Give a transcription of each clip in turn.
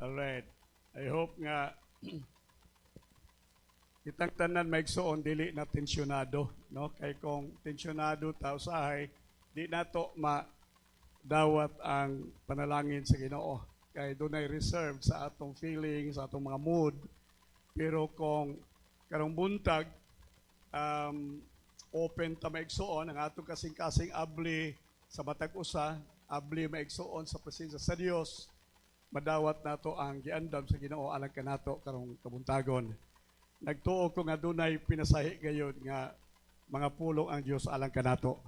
Alright. I hope nga kitang tanan maigsoon dili na tensyonado, no? Kay kung tensyonado ta usahay, di nato madawat ang panalangin sa Ginoo. Kay dunay reserve sa atong feelings, sa atong mga mood. Pero kung karong buntag open ta maigsoon ang atong kasing-kasing abli sa matag usa, abli maigsoon sa presensya sa Dios, madawat nato ang giandam sa Ginoo alang kanato karong kabuntagon. Nagtuo ko nga dunay pinasahi gayud nga mga pulong ang Dios alang kanato.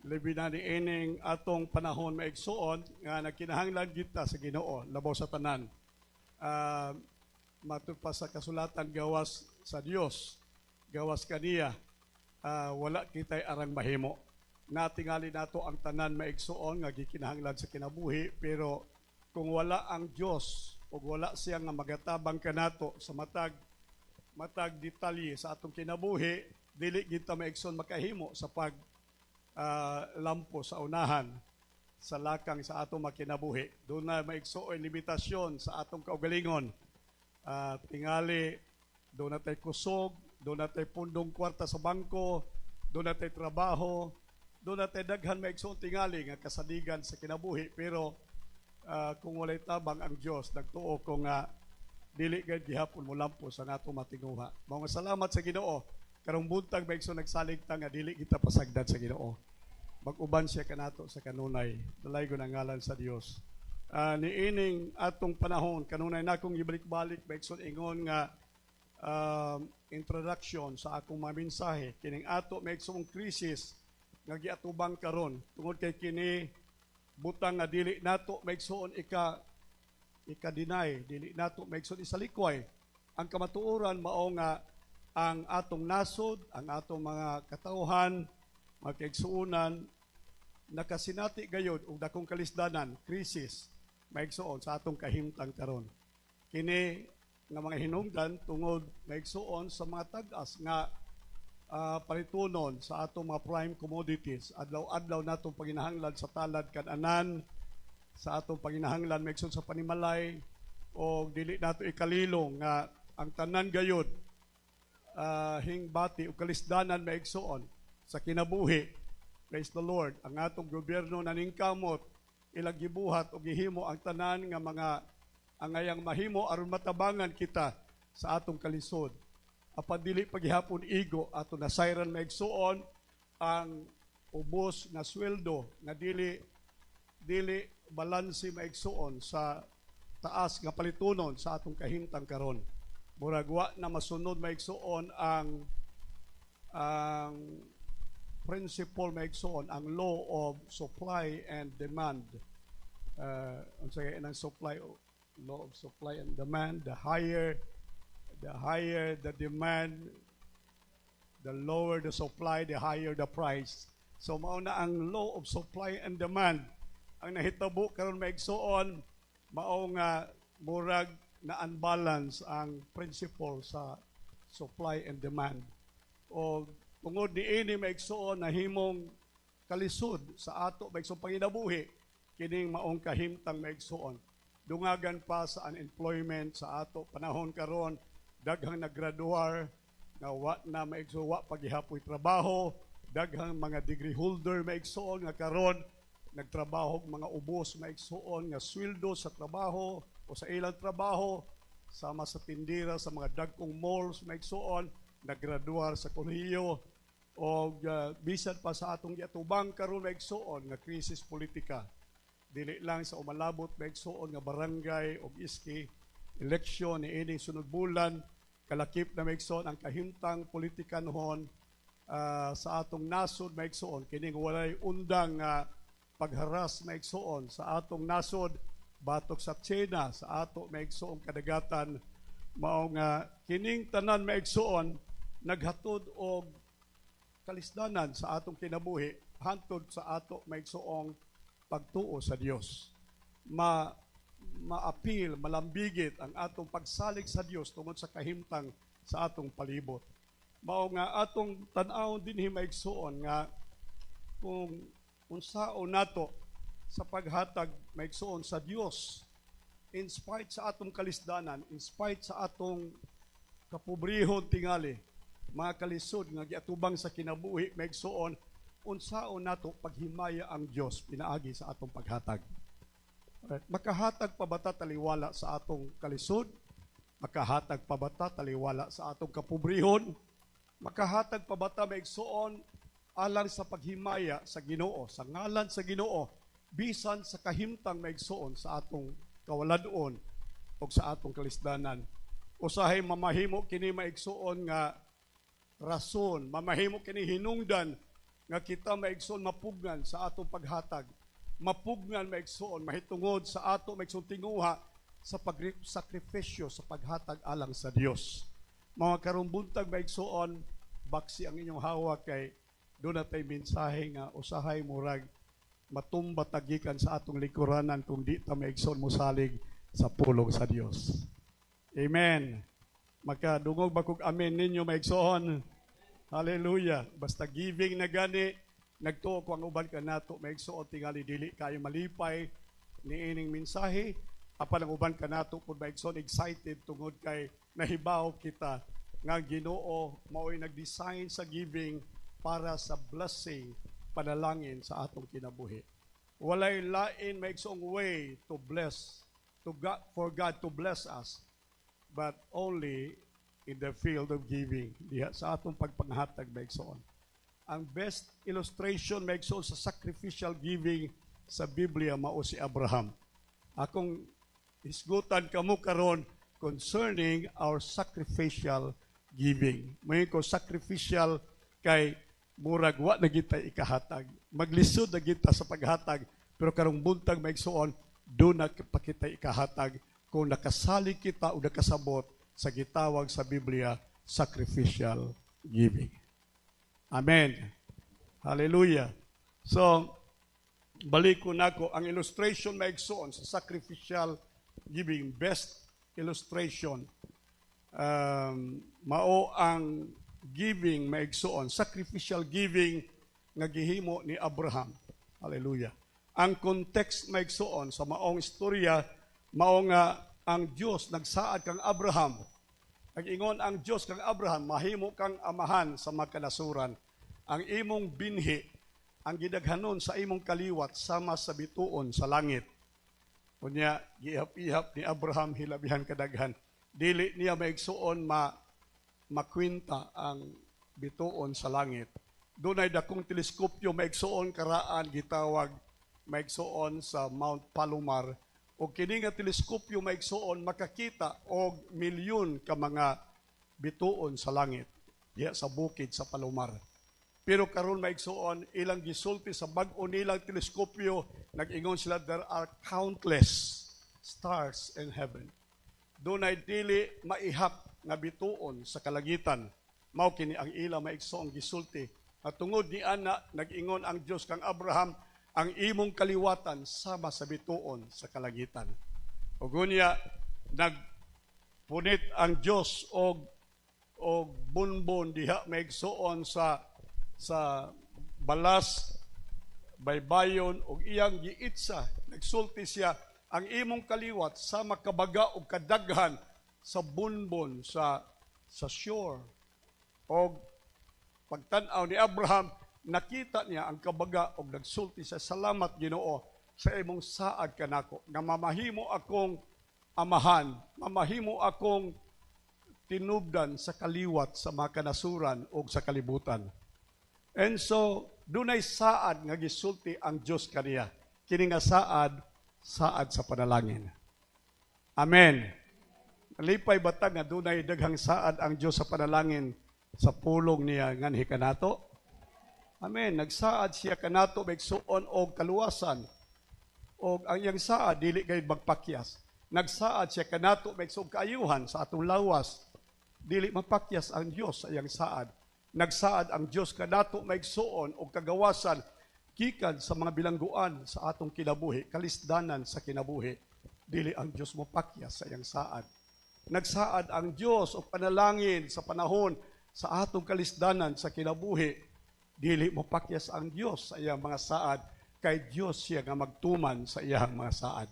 Labi na ni ining atong panahon maigsuon nga nagkinahanglan kita sa Ginoo labaw sa tanan. Matupad sa kasulatan gawas sa Dios, gawas kaniya, wala kitay arang mahimo. Natingali nato ang tanan maigsuon nga gikinahanglan sa kinabuhi, pero kung wala ang Dios o wala siya nga magatabang kanato sa matag detalye sa atong kinabuhi, dili kita maigsoon makahimo sa pag lampo sa unahan sa lakang sa atong makinabuhi. Doon na maigsoon limitasyon sa atong kaugalingon. Tingali, doon na tayo kusog, doon na tayo pundong kwarta sa bangko, doon na tayo trabaho, doon na tayo daghan maigsoon tingali nga kasadigan sa kinabuhi. Pero kung walay tabang ang Diyos, nagtuo ko nga dili gayud gihapon mo lampo sa nato matinguha. Mga salamat sa Ginoo. Karong buntag maigsoon nagsalig ta nga dili kita pasagdan sa Ginoo. Mag-uban siya kanato sa kanunay. Dalaygo ng ngalan sa Dios. Niining atong panahon kanunay nakong gibalik-balik maigsoon ingon nga introduction sa akong mga mensahe. Kining ato maigsoong krisis nga giatubang karon tungod kay kini butang nga dili nato maigsoon ika-deny, dili nato maigsoon isalikway. Ang kamatuoran mao nga ang atong nasod, ang atong mga katawhan, mga kaigsuonan nakasinati gayud og dakong kalisdanan, krisis maigsoon sa atong kahimtang karon. Kini nga mga hinungdan tungod maigsoon sa mga tag-as nga palitunon sa atong mga prime commodities. Adlaw-adlaw natong panginahanglan sa talad kan-anan, sa atong panginahanglan maigsoon sa panimalay, o dili nato ikalilong nga ang tanan gayud hingbati o kalisdanan maigsoon sa kinabuhi. Praise the Lord. Ang atong gobyerno naningkamot ilang gibuhat o gihimo ang tanan nga mga angayang mahimo aron matabangan kita sa atong kalisod. Apan dili paghihapon igo ato nasayran maigsoon ang ubos na sweldo nga dili balanse maigsoon sa taas nga palitunon sa atong kahimtang karon. Murag wa na masunod maigsoon ang principle maigsoon ang law of supply and demand. Unsay nang law of supply and demand, the higher the demand, the lower the supply, the higher the price. So mao na ang law of supply and demand. Ang nahitabo karon maigsoon mao nga murag na unbalance ang principle sa supply and demand. O tungod niini maigsoon na himong kalisod sa ato maigsoon panginabuhi kining maong kahimtang maigsoon. Dungagan pa sa unemployment sa ato panahon karon, daghang naggraduar nga wa na maigsoon wa paghihapoy trabaho, daghang mga degree holder maigsoon nga karon nagtrabaho mga ubos maigsoon nga sweldo sa trabaho o sa ilang trabaho, sama sa tindira sa mga dagkong malls maigsoon, naggraduar sa kolehiyo, o bisan pa sa atong giatubang karon maigsoon nga krisis politika. Dili lang sa umalabot maigsoon nga barangay o iski eleksyon ni ining sunod bulan, kalakip na maigsoon ang kahimtang politika nohon sa atong nasod maigsoon kining walay undang pagharas maigsoon sa atong nasod batok sa China, sa ato maigsoong kadagatan. Mao nga kining tanan maigsoon naghatod og kalisdanan sa atong kinabuhi hantod sa ato maigsoong pagtuo sa Dios. Ma-appeal, malambigit ang atong pagsalig sa Dios tungod sa kahimtang sa atong palibot. Mao nga atong tan-aw dinhi maigsoon nga kung unsaon nato sa paghatag maigsoon sa Dios in spite sa atong kalisdanan, in spite sa atong kapobrehon tingali, mga kalisod nga giatubang sa kinabuhi maigsuon, unsaon nato paghimaya ang Dios pinaagi sa atong paghatag. Right. Makahatag pa bata taliwala sa atong kalisod? Makahatag pa bata taliwala sa atong kapobrehon? Makahatag pa bata maigsuon alang sa paghimaya sa Ginoo, sa ngalan sa Ginoo, bisan sa kahimtang maigsuon sa atong kawaladon o sa atong kalisdanan. Usahay mamahimo kini maigsuon nga rason, mamahimo kini hinungdan nga kita maigsuon mapugnan sa atong paghatag. Mapugnan maigsuon mahitungod sa ato maigsuon tinguha sa pagsakripisyo sa paghatag alang sa Dios. Mga karong buntag maigsuon, baksi ang inyong hawak kay doon natay mensahe nga usahay murag matumba tagikan sa atong likuranan kung di ta maigsoon mo salig sa pulong sa Dios. Amen. Makadungog ba kog amen ninyo maigsoon? Hallelujah. Basta giving na gani, nagtuo ko ang uban ka nato maigsoon tingali dili kayo malipay niining mensahe. Apan ang uban ka nato pud maigsoon excited tungod kay nahibaw kita nga Ginoo mao'y nag-design sa giving para sa blessing, panalangin sa atong kinabuhi. Walay lain maigsoong way to bless, for God to bless us, but only in the field of giving. Diha sa atong pagpanghatag maigsoon. Ang best illustration maigsoon sa sacrificial giving sa Biblia mao si Abraham. Akong isgutan kamo karon concerning our sacrificial giving. May ko sacrificial kay murag wa na kita ikahatag. Maglisod na kita sa paghatag, pero karong buntag maigsuon, do na pa kita ikahatag kung nakasali kita o nakasabot sa gitawag sa Biblia, sacrificial giving. Amen. Hallelujah. So, balik ko nako ang illustration maigsuon sa sacrificial giving, best illustration, mao ang giving maigsuon, sacrificial giving nga gihimo ni Abraham. Hallelujah. Ang context maigsuon sa maong istorya mao nga ang Dios nagsaad kang Abraham. Nag-ingon ang Dios kang Abraham, mahimo kang amahan sa mga kanasuran. Ang imong binhi ang gidaghanon sa imong kaliwat sama sa bituon sa langit. Kunya gihap-ihap ni Abraham hilabihan kadaghan. Dili niya maigsuon makwinta ang bituon sa langit. Doon ay dakong teleskopyo maigsuon karaan gitawag maigsuon sa Mount Palomar. O kini nga teleskopyo maigsuon makakita og milyon ka mga bituon sa langit diha sa bukid sa Palomar. Pero karon maigsuon ilang gisulti sa bag-o nilang teleskopyo, nag-ingon sila there are countless stars in heaven. Doon ay dili maihap nga bituon sa kalangitan. Mao kini ang ila maigsoong gisulti. At tungod ni ana nag-ingon ang Dios kang Abraham, ang imong kaliwatan sama sa bituon sa kalangitan. Ug unya nagpunit ang Dios og bunbon diha maigsoon sa balas baybayon og iyang giitsa. Nagsulti siya, ang imong kaliwat sama kabaga og kadaghan sa bunbon sa shore. O pagtan-aw ni Abraham, nakita niya ang kabaga o nagsulti sa salamat Ginoo sa imong saad kanako nga mamahimo akong amahan, mamahimo akong tinubdan sa kaliwat sa mga kanasuran o sa kalibutan. And so dunay saad nga gisulti ang Dios kaniya. Kini nga saad sa panalangin. Amen. Lipay batag nga dunay daghang saad ang Dios sa panalangin sa pulong niya nganhi kanato. Amen. Nagsaad siya kanato maigsuon og kaluwasan. Og ang iyang saad dili kay magpakyas. Nagsaad siya kanato maigsuon kaayuhan sa atong lawas. Dili mapakyas ang Dios sa iyang saad. Nagsaad ang Dios kanato maigsuon og kagawasan gikan sa mga bilangguan sa atong kinabuhi, kalisdanan sa kinabuhi. Dili ang Dios mopakyas sa iyang saad. Nagsaad ang Dios o panalangin sa panahon sa atong kalisdanan sa kinabuhi. Dili mo pakyas ang Dios sa iyang mga saad, kay Dios siya nga magtuman sa iyang mga saad.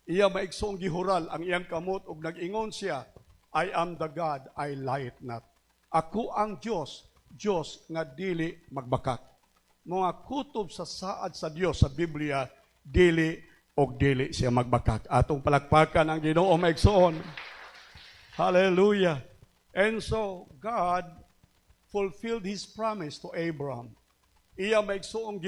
Iya maigsoong gihural ang iyang kamot ug nag-ingon siya, I am the God, I lie it not. Ako ang Diyos, Diyos nga dili magbakak. Mga kutob sa saad sa Diyos sa Biblia, dili og dili siya magbakak. Atong palakpakan ang Ginoo maigsoon. Hallelujah. And so, God fulfilled His promise to Abraham. Iya maigsoong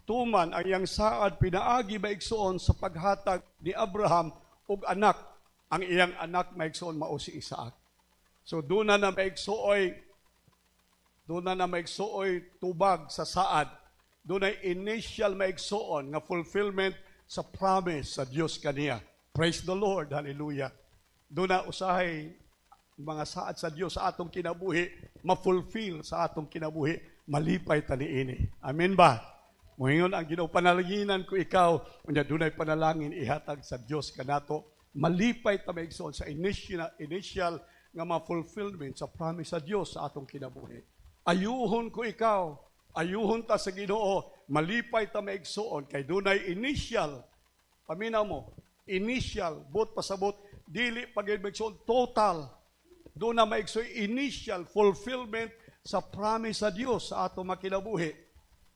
tuman ang iyang saad pinaagi maigsoon sa paghatag ni Abraham og anak. Ang iyang anak maigsoon mao si Isaac. So doon na maigsuoy tubag sa saad. Doon ay initial maigsuon nga fulfillment sa promise sa Dios kaniya. Praise the Lord. Hallelujah. Doon na usahay mga saad sa Dios sa atong kinabuhi, ma-fulfill sa atong kinabuhi, malipay taniini. Amen ba? Moingon ang Ginoo, panalanginan ko ikaw, unya dunay panalangin ihatag sa Dios kanato, malipay ta maigsoon sa initial nga ma-fulfillment sa promise sa Dios sa atong kinabuhi. Ayuhon ko ikaw, ayuhon ta sa Ginoo, malipay ta maigsoon kay dunay initial. Paminaw mo, initial, but pasabot dili pagid maigsoon total. Doon na maigsoon initial fulfillment sa promise sa Dios sa atong makinabuhi.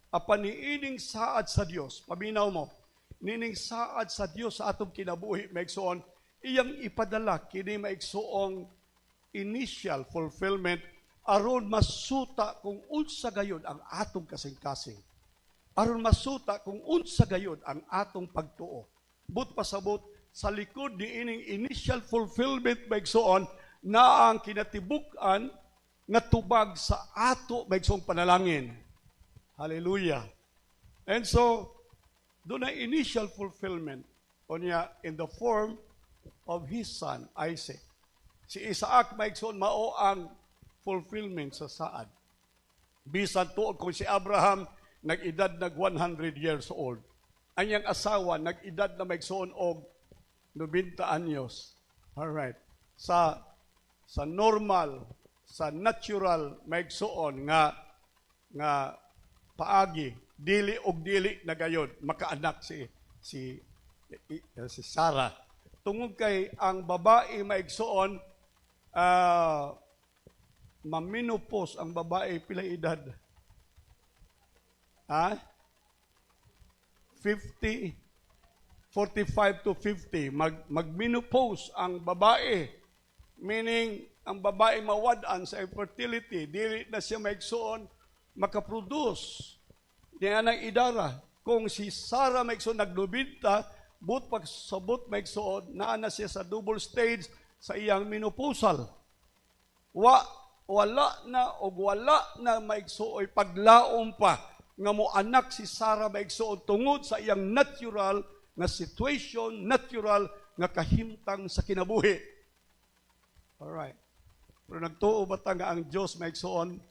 Apan niining saad sa Dios, paminaw mo, nining saad sa Dios sa atong kinabuhi, maigsoon, iyang ipadala kini maigsoong initial fulfillment aron masuta kung unsa gayud ang atong kasing-kasing. Aron masuta kung unsa gayud ang atong pagtuo. But pasabot sa likod niining initial fulfillment maigsoon na ang kinatibuk-an nga tubag sa ato maigsoong panalangin. Hallelujah. And so, doon ay initial fulfillment in the form of his son, Isaac. Si Isaac, maigsoon, mao ang fulfillment sa saad. Bisan tuod kung si Abraham, nag-edad nag 100 years old. Anyang asawa, nag-edad na maigsoon og 90 anyos. Alright. Sa normal, sa natural, maigsoon nga paagi, dili og dili na gayod makaanak si Sarah. Tungod kay ang babae maigsoon maminopause ang babae pila edad? 50 45 to 50 magmenopause ang babae, meaning ang babae mawad-an sa infertility, dili na siya maigsoon makaproduce niya ng idara. Kung si Sarah maigsoon naglubinta, but pagsabot maigsoon, naa na siya sa double stage sa iyang menopausal. Wala na maigsuoy paglaom pa nga mo anak si Sarah maigsuon tungod sa iyang natural nga situation, natural nga kahimtang sa kinabuhi. Alright. Pero nagtuo ba ta nga ang Diyos maigsuon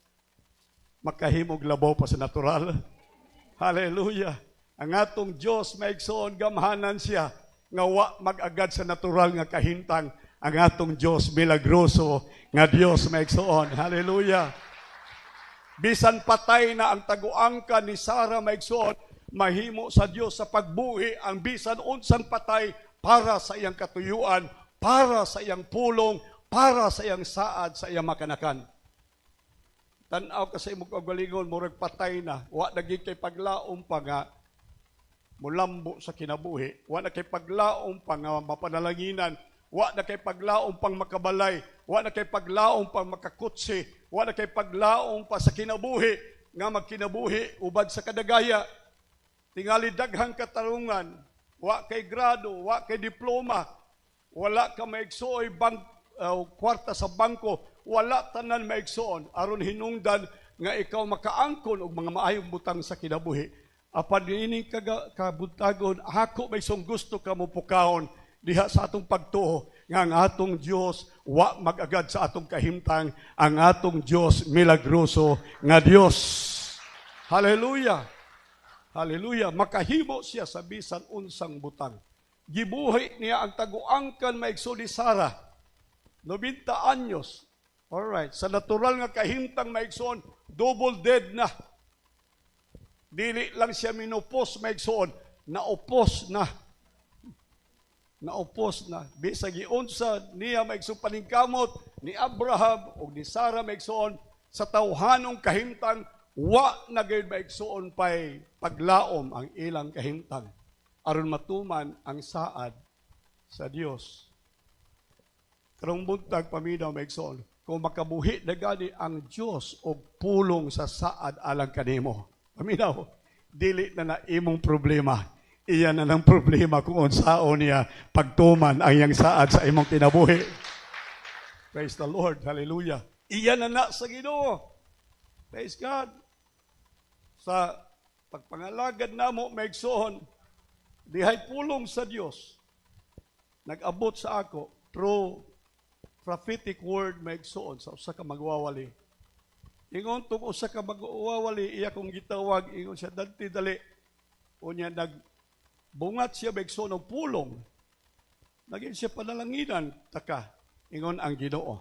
makahimog labaw pa sa natural? Hallelujah. Ang atong Diyos maigsoon gamhanan siya nga wa mag-agad sa natural nga kahintang. Ang atong Diyos milagroso nga Diyos maigsoon. Hallelujah. Bisan patay na ang taguangka ni Sarah maigsoon, mahimo sa Diyos sa pagbuhi ang bisan unsang patay para sa iyang katuyuan, para sa iyang pulong, para sa iyang saad, sa iyang makanakan. Tanaw ka sa imong kagalingon, murag patay na. Wa na gid kay paglaom pa nga mulambo sa kinabuhi. Wa na kay paglaom pa nga mapanalanginan. Wa na kay paglaom pang makabalay. Wa na kay paglaom pang makakutsi. Wa na kay paglaom pa sa kinabuhi nga magkinabuhi ubad sa kadagaya. Tingali daghang katarungan. Wa kay grado, wa kay diploma. Wala ka maigsuoy kwarta sa bangko. Wala tanan maigsoon aron hinungdan nga ikaw makaangkon og mga maayong butang sa kinabuhi. Apan diining kabutagon, ako maigsoong gusto ka mo pukahon diha sa atong pagtuo nga ang atong Dios wa mag-agad sa atong kahimtang, ang atong Dios milagroso nga Dios. Hallelujah. Hallelujah. Makahimo siya sa bisan unsang butang. Gibuhi niya ang taguangkan maigsoon ni Sarah. 90 anyos. Alright, sa natural nga kahimtang maigsoon, double dead na. Dili lang siya minupos maigsoon, naupos na. naupos na. Bisag giunsa niya maigsoon paningkamot ni Abraham o ni Sarah maigsoon sa tawhanong kahimtang wa na gayud maigsoon pay paglaom ang ilang kahimtang aron matuman ang saad sa Dios. Karong buntag paminaw maigsoon, kung makabuhi na gani ang Dios og pulong sa saad alang kanimo. Paminaw, dili na imong problema. Iyan na ng problema kung unsaon niya pagtuman ang iyang saad sa imong kinabuhi. Praise the Lord. Hallelujah. Iyan na sa Ginoo. Praise God. Sa pagpangalagad namo maigsoon, dihay pulong sa Dios. Nag-abot sa ako through prophetic word maigsoon sa usa ka magwawali. Ingon tong usa ka magwawali iya kong gitawag ingon siya dati dali. Unya nagbungat siya maigsoon og pulong. Naging siya panalanginan taka ingon ang Ginoo.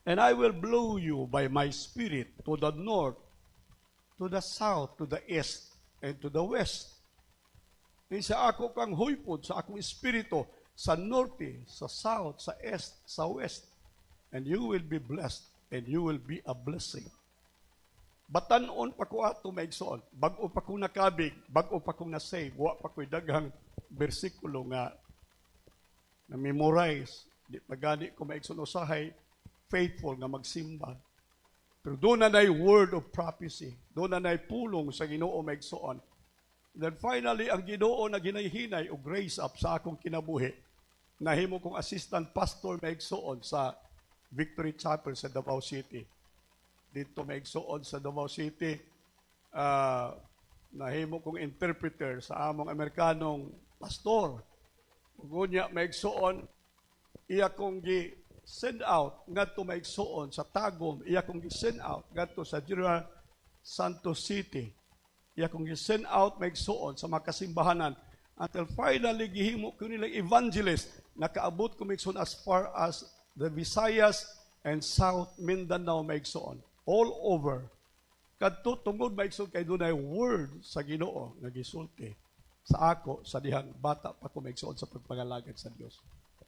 And I will blow you by my spirit to the north, to the south, to the east, and to the west. Sa ako kang huypod, sa akong espiritu, sa norte, sa south, sa east, sa west. And you will be blessed, and you will be a blessing. Batanon pa ko ato maigsoon, bag-o pa kong nakabig, bag-o pa kong nasave, wa pa ko'y daghang bersikulo nga na-memorize, di pagani ko maigsoon usahay, faithful nga magsimba. Pero doon na na'y word of prophecy, doon na na'y pulong sa Ginoo maigsoon. Then finally, ang Ginoo na ginayhinay o grace up sa akong kinabuhi, nahimo kong assistant pastor maigsoon sa Victory Chapel sa Davao City. Dito maigsoon sa Davao City, nahimo kong interpreter sa among Amerikanong pastor. Gunya maigsoon, iya kong send out ngadto maigsoon sa Tagum, iya kong gi-send out ngadto sa General Santos City. Iya kong gi-send out maigsoon sa mga kasimbahanan until finally gihimo ko nilang evangelist. Nakaabot ko maigsoon as far as the Visayas and South Mindanao maigsoon. All over. Kadto tungod maigsoon kay dunay word sa Ginoo nga gisulti sa ako sa dihang bata pa ko maigsoon sa pagpangalagad sa Dios.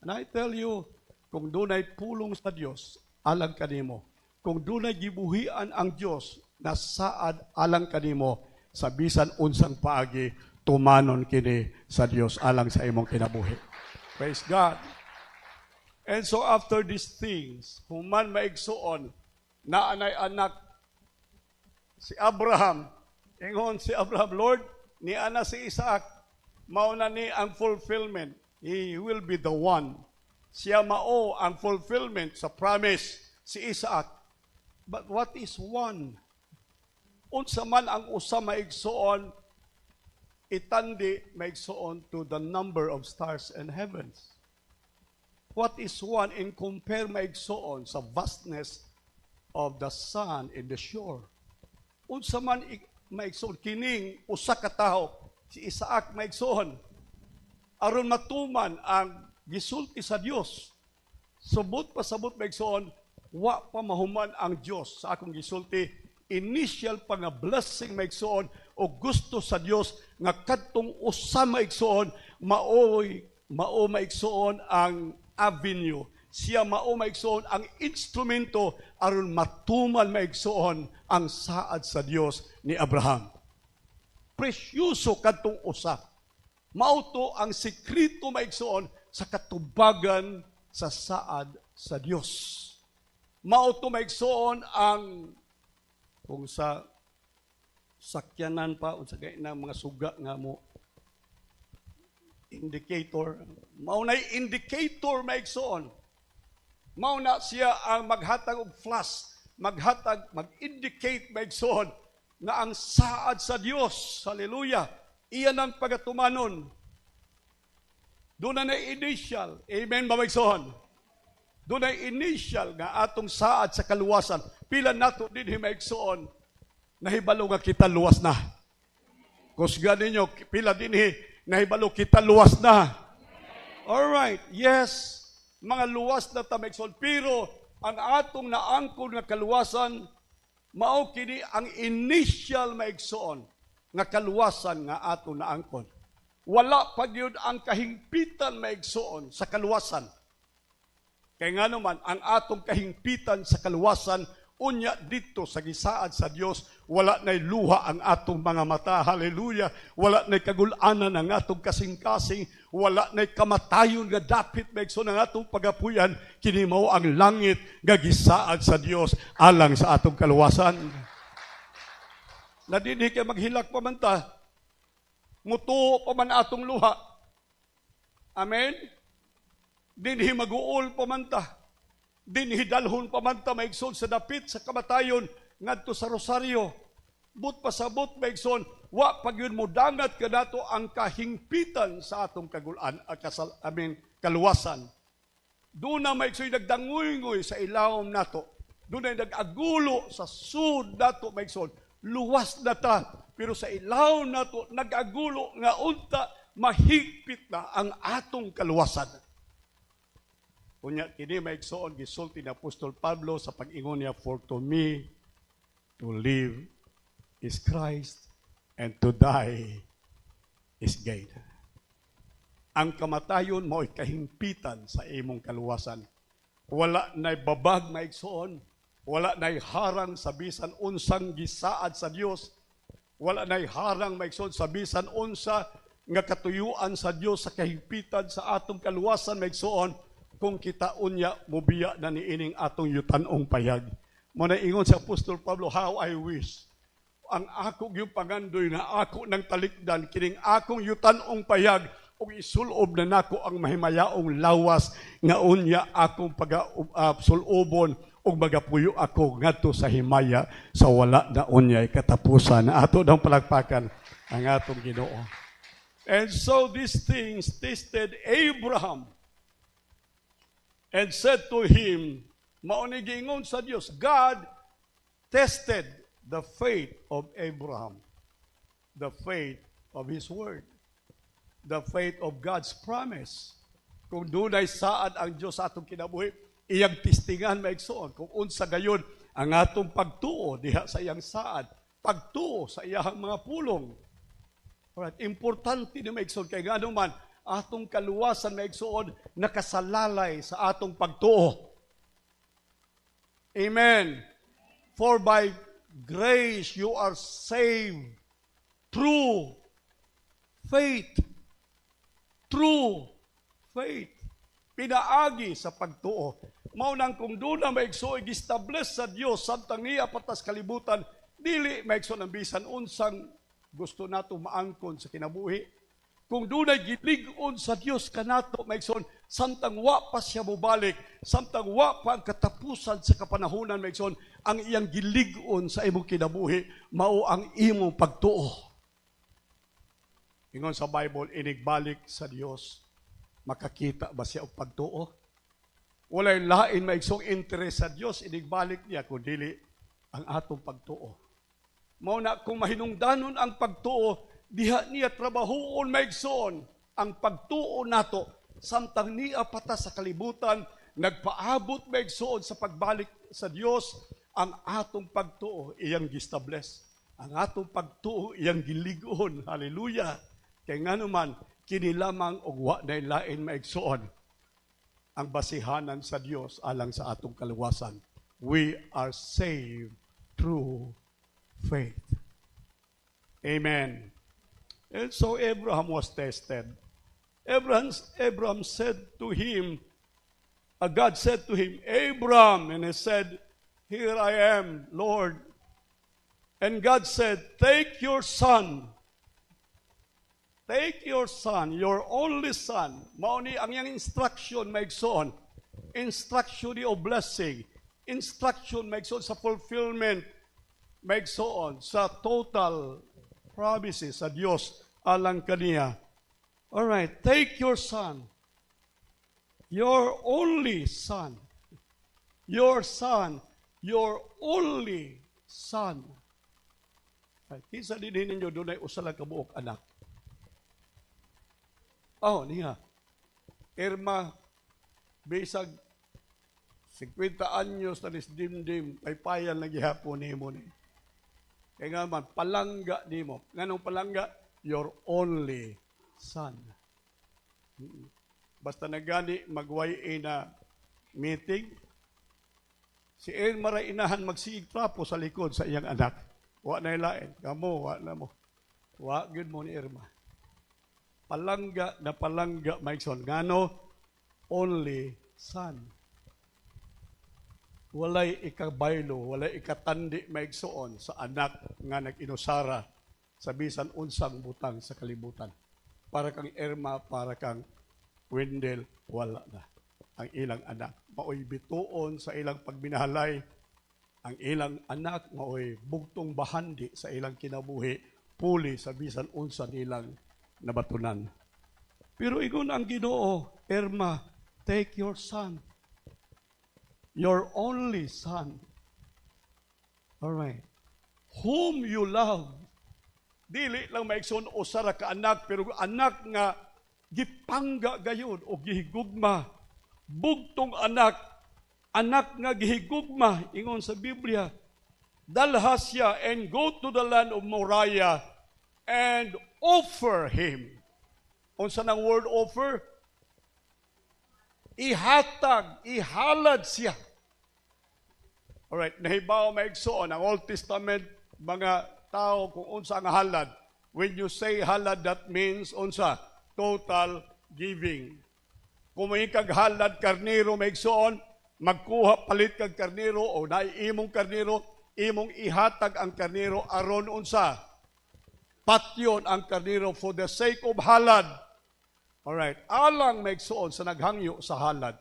And I tell you, kung dunay pulong sa Dios, alang kanimo. Kung dunay gibuhian ang Dios na saad alang kanimo, sa bisan unsang paagi, tumanon kini sa Dios alang sa imong kinabuhi. Praise God. And so after these things, human maigsoon, naanay anak si Abraham. Ingon si Abraham, Lord, ni ana si Isaac, mauna ni ang fulfillment. He will be the one. Siya mao ang fulfillment sa promise si Isaac. But what is one? Unsa man ang usa maigsoon, itandi maigsoon to the number of stars in heavens. What is one in compare maigsoon sa vastness of the sun in the shore? Unsa man maigsoon kining usa ka tawo si Isaac maigsoon aron matuman ang gisulti sa Dios. Subot pasabot maigsoon, wa pa mahuman ang Dios sa akong gisulti. Initial pa nga blessing maigsoon o gusto sa Dios nga kadtong usa maigsoon mao maigsoon ang avenue. Siya mao maigsoon ang instrumento aron matuman maigsoon ang saad sa Dios ni Abraham. Presyoso kadtong usa. Mao to ang sekreto maigsoon sa katubagan sa saad sa Dios. Mao to maigsoon ang kung sa sakyanan pa unsa gay na mga suga nga mo indicator, mao nay indicator maigsoon. Mao na siya ang maghatag og flash, mag-indicate maigsoon na ang saad sa Dios, hallelujah, iyan ang pagatumanon. Doon na initial. Amen ba maigsoon? Doon na initial nga atong saad sa kaluwasan. Pila nato din maigsoon. Nahibalo nga kita luwas na. Kusga ninyo, pila din nahibalo kita luwas na. Alright, yes. Mga luwas na ta maigsoon. Pero ang atong naangkon nga kaluwasan, mao kini ang initial maigsoon nga kaluwasan nga atong naangkon. wala pa gyud ang kahingpitan maigsoon sa kaluwasan. Kaya nga naman, ang atong kahingpitan sa kaluwasan, unya dito sa gisaad sa Dios, wala na'y luha ang atong mga mata. Hallelujah. Wala na'y kagulanan ang atong kasing-kasing. Wala na'y kamatayon nga dapit maigsoon ang atong pagapuyan. Kini mao ang langit nga gisaad sa Dios alang sa atong kaluwasan. Na dinhi kay maghilak pa man ta, mutuo pa man atong luha. Amen? Dinhi mag-uol pa man ta. Dinhi dalhon pa man ta maigsoon sa dapit sa kamatayon ngadto sa rosaryo. But pasabot maigsoon, wa pa gyud mo dangat kanato ang kahingpitan sa atong kagulan at kaluwasan. Doon na maigsoon nagdanguy-ngoy sa ilawom nato. Doon na nag-agulo sa sud nato maigsoon. Luwas na ta, pero sa ilaw na to, nag-agulo nga unta, mahigpit na ang atong kaluwasan. Kunya, kini maigsoon, gisulti ni Apostol Pablo sa pag-ingon niya, for to me, to live is Christ, and to die is gain. Ang kamatayon mo ay kahimpitan sa imong kaluwasan. Wala na'y babag maigsoon, wala na'y harang sa bisan unsang gisaad sa Dios. Wala na'y harang maigsoon sa bisan unsa nga katuyuan sa Dios sa kahigpitan sa atong kaluwasan maigsoon kung kita unya mobiya na niining atong yutan-ong payag. Mo na ingon sa Apostol Pablo, how I wish ang ako gyud pangandoy na ako nang talikdan kining akong yutan-ong payag ug isulob na nako ang mahimayaong lawas nga unya akong sulobon ug magapuyo ako ngadto sa himaya sa wala na unyay katapusan. Ato dang palagpakan ang atong Ginoo. And so these things tested Abraham and said to him, mauni giingon sa Dios, God tested the faith of Abraham, the faith of his word, the faith of God's promise. Kung dunay saad ang Dios sa atong kinabuhi, iyang tistingan maigsoon kung unsa gayon ang atong pagtuo diha sa iyang saad, pagtuo sa iyang mga pulong. Alright, importante na maigsoon kay ngano man atong kaluwasan maigsoon nakasalalay sa atong pagtuo. Amen. For by grace you are saved through faith. Through faith. Pinaagi sa pagtuo. Mao nang kung doon na maigsoon gistablish sa Dios samtang niya patas kalibutan, dili maigsoon ang bisan unsang gusto nato maangkon sa kinabuhi. Kung doon ay gilig-on sa Dios kanato maigsoon samtang wa pa siya mobalik, samtang wa pa ang katapusan sa kapanahunan maigsoon, ang iyang gilig-on sa imong kinabuhi mao ang imong pagtuo. Ingon sa Bible, inigbalik sa Dios, makakita ba siya og pagtuo? Walay lain maigsong interes sa Dios, inigbalik niya kundi ang atong pagtuo. Mao na kung mahinungdanon ang pagtuo, diha niya trabahoon maigsoon ang pagtuo nato samtang niya pata sa kalibutan nagpaabot maigsoon sa pagbalik sa Dios. Ang atong pagtuo iyang gistablish, ang atong pagtuo iyang gilig-on. Hallelujah. Kay ngano man kini lamang og wa nay lain maigsoon ang basihanan sa Dios alang sa atong kaluwasan. We are saved through faith. Amen. And so Abraham was tested. Abraham said to him, God said to him, Abraham, and he said, here I am, Lord. And God said, take your son, your only son. Mao ni ang iyang instruction maigsoon. Instruction of blessing. Instruction maigsoon sa fulfillment. Maigsoon sa total promises sa Dios alang kaniya. All right, take your son. Your only son. Your son. Your only son. Kinsa din ninyo doon ay usa lang kabuok anak. Oh, niya. Irma, bisag 50 anyos na nisdimdim, paypayan na gihapon ni mo ni. Kaya nga man, palangga ni mo. Nganong palangga? Your only son. Basta na gani magway na meeting, si Irma ray inahan magsiig trapo sa likod sa iyang anak. Wa na ilain. Kamo, wa na mo. Wa, good mo ni Irma. Palangga na palangga, Maikson. Ngano? Only son. Walay ikabaylo, walay ikatandi, Maikson, sa anak nga nag-inusara sa bisan unsang butang sa kalibutan. Para kang Irma, para kang Wendell, wala na. Ang ilang anak, maoy bituon sa ilang pagminahalay, ang ilang anak, maoy bugtong bahandi sa ilang kinabuhi, puli sa bisan unsa nilang nabatunan. Pero igon ang Ginoo, Irma, take your son, your only son, alright, whom you love. Dili lang maigsoon usara ka anak, pero anak nga gipangga gayon o gihigugma. Bugtong anak, anak nga gihigugma, ingon sa Biblia, dalha siya and go to the land of Moriah and offer him. Unsa nang word offer? Ihatag, ihalad siya. Alright, nahibaw maigsoon ang Old Testament mga tao kung unsa ang halad. When you say halad, that means unsa? Total giving. Kung may kaghalad karnero maigsoon, magkuha palit kag karnero o naiimong karnero, imong ihatag ang karnero aron unsa? Patyon ang karnero for the sake of halad. Alright, alang maigsoon sa naghangyo sa halad.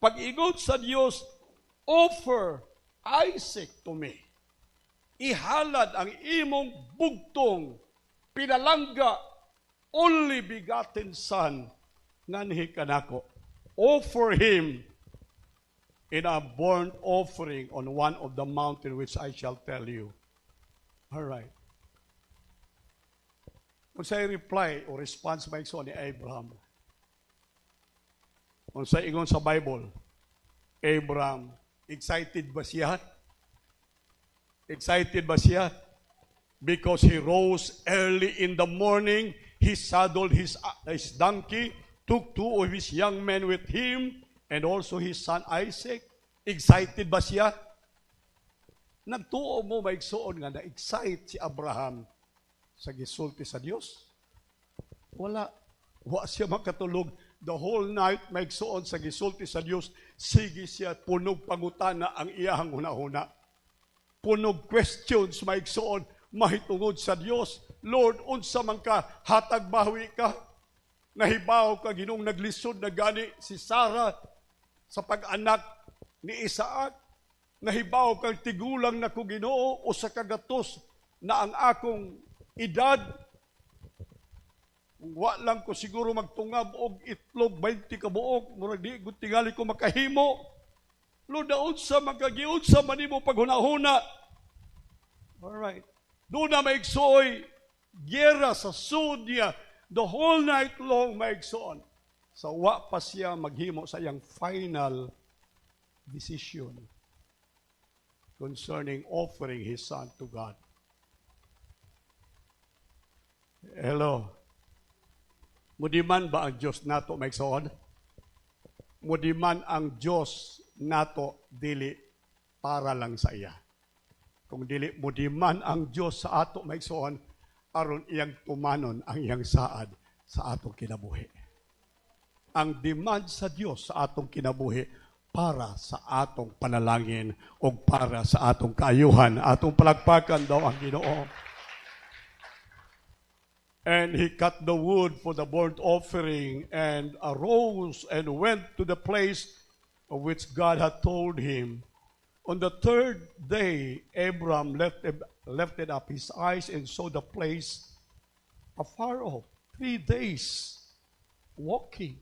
Pag-ingon sa Dios, offer Isaac to me. Ihalad ang imong bugtong, pinalangga, only begotten son, nganhi kanako. Offer him in a burnt offering on one of the mountain which I shall tell you. All right. Kung sa'y reply o response ba ni Abraham? Kung sa'y ingon sa Bible, Abraham, excited ba siya? Excited ba siya? Because he rose early in the morning, he saddled his donkey, took two of his young men with him, and also his son Isaac. Excited ba siya? Nagtuo mo maigsoon nga na-excite si Abraham sa gisulti sa Dios? Wala. Wa siya makatulog. The whole night maigsoon sa gisulti sa Dios. Sige siya, punog pangutana ang iyahang hunahuna. Punog questions maigsoon, mahitungod sa Dios. Lord, unsa man ka, hatag bawi ka. Nahibaw ka ginong naglisod na gani si Sarah sa pag-anak ni Isaac. Nahibaw kang tigulang na ko Ginoo o sa kagatos na ang akong edad. Wa lang ko siguro magtungab og itlog 20 ka buok, murag di gud tingali ko makahimo. Lord, unsa magagiun sa manimo paghunahuna. Alright. Doon na maigsoy gyera sa sud niya the whole night long maigsoon. So wa pa siya maghimo sa iyang final decision concerning offering his son to God. Hello. Mudiman ba ang Diyos nato maigsoon? Mudiman ang Diyos nato dili para lang sa iya. Kung dili mudiman ang Diyos sa ato maigsoon, aron iyang tumanon ang iyang saad sa atong kinabuhi. Ang demand sa Dios sa atong kinabuhi para sa atong panalangin o para sa atong kaayuhan, atong palagpakan daw ang Ginoo. And he cut the wood for the burnt offering and arose and went to the place of which God had told him. On the third day, Abram lifted up his eyes and saw the place afar off. 3 days walking.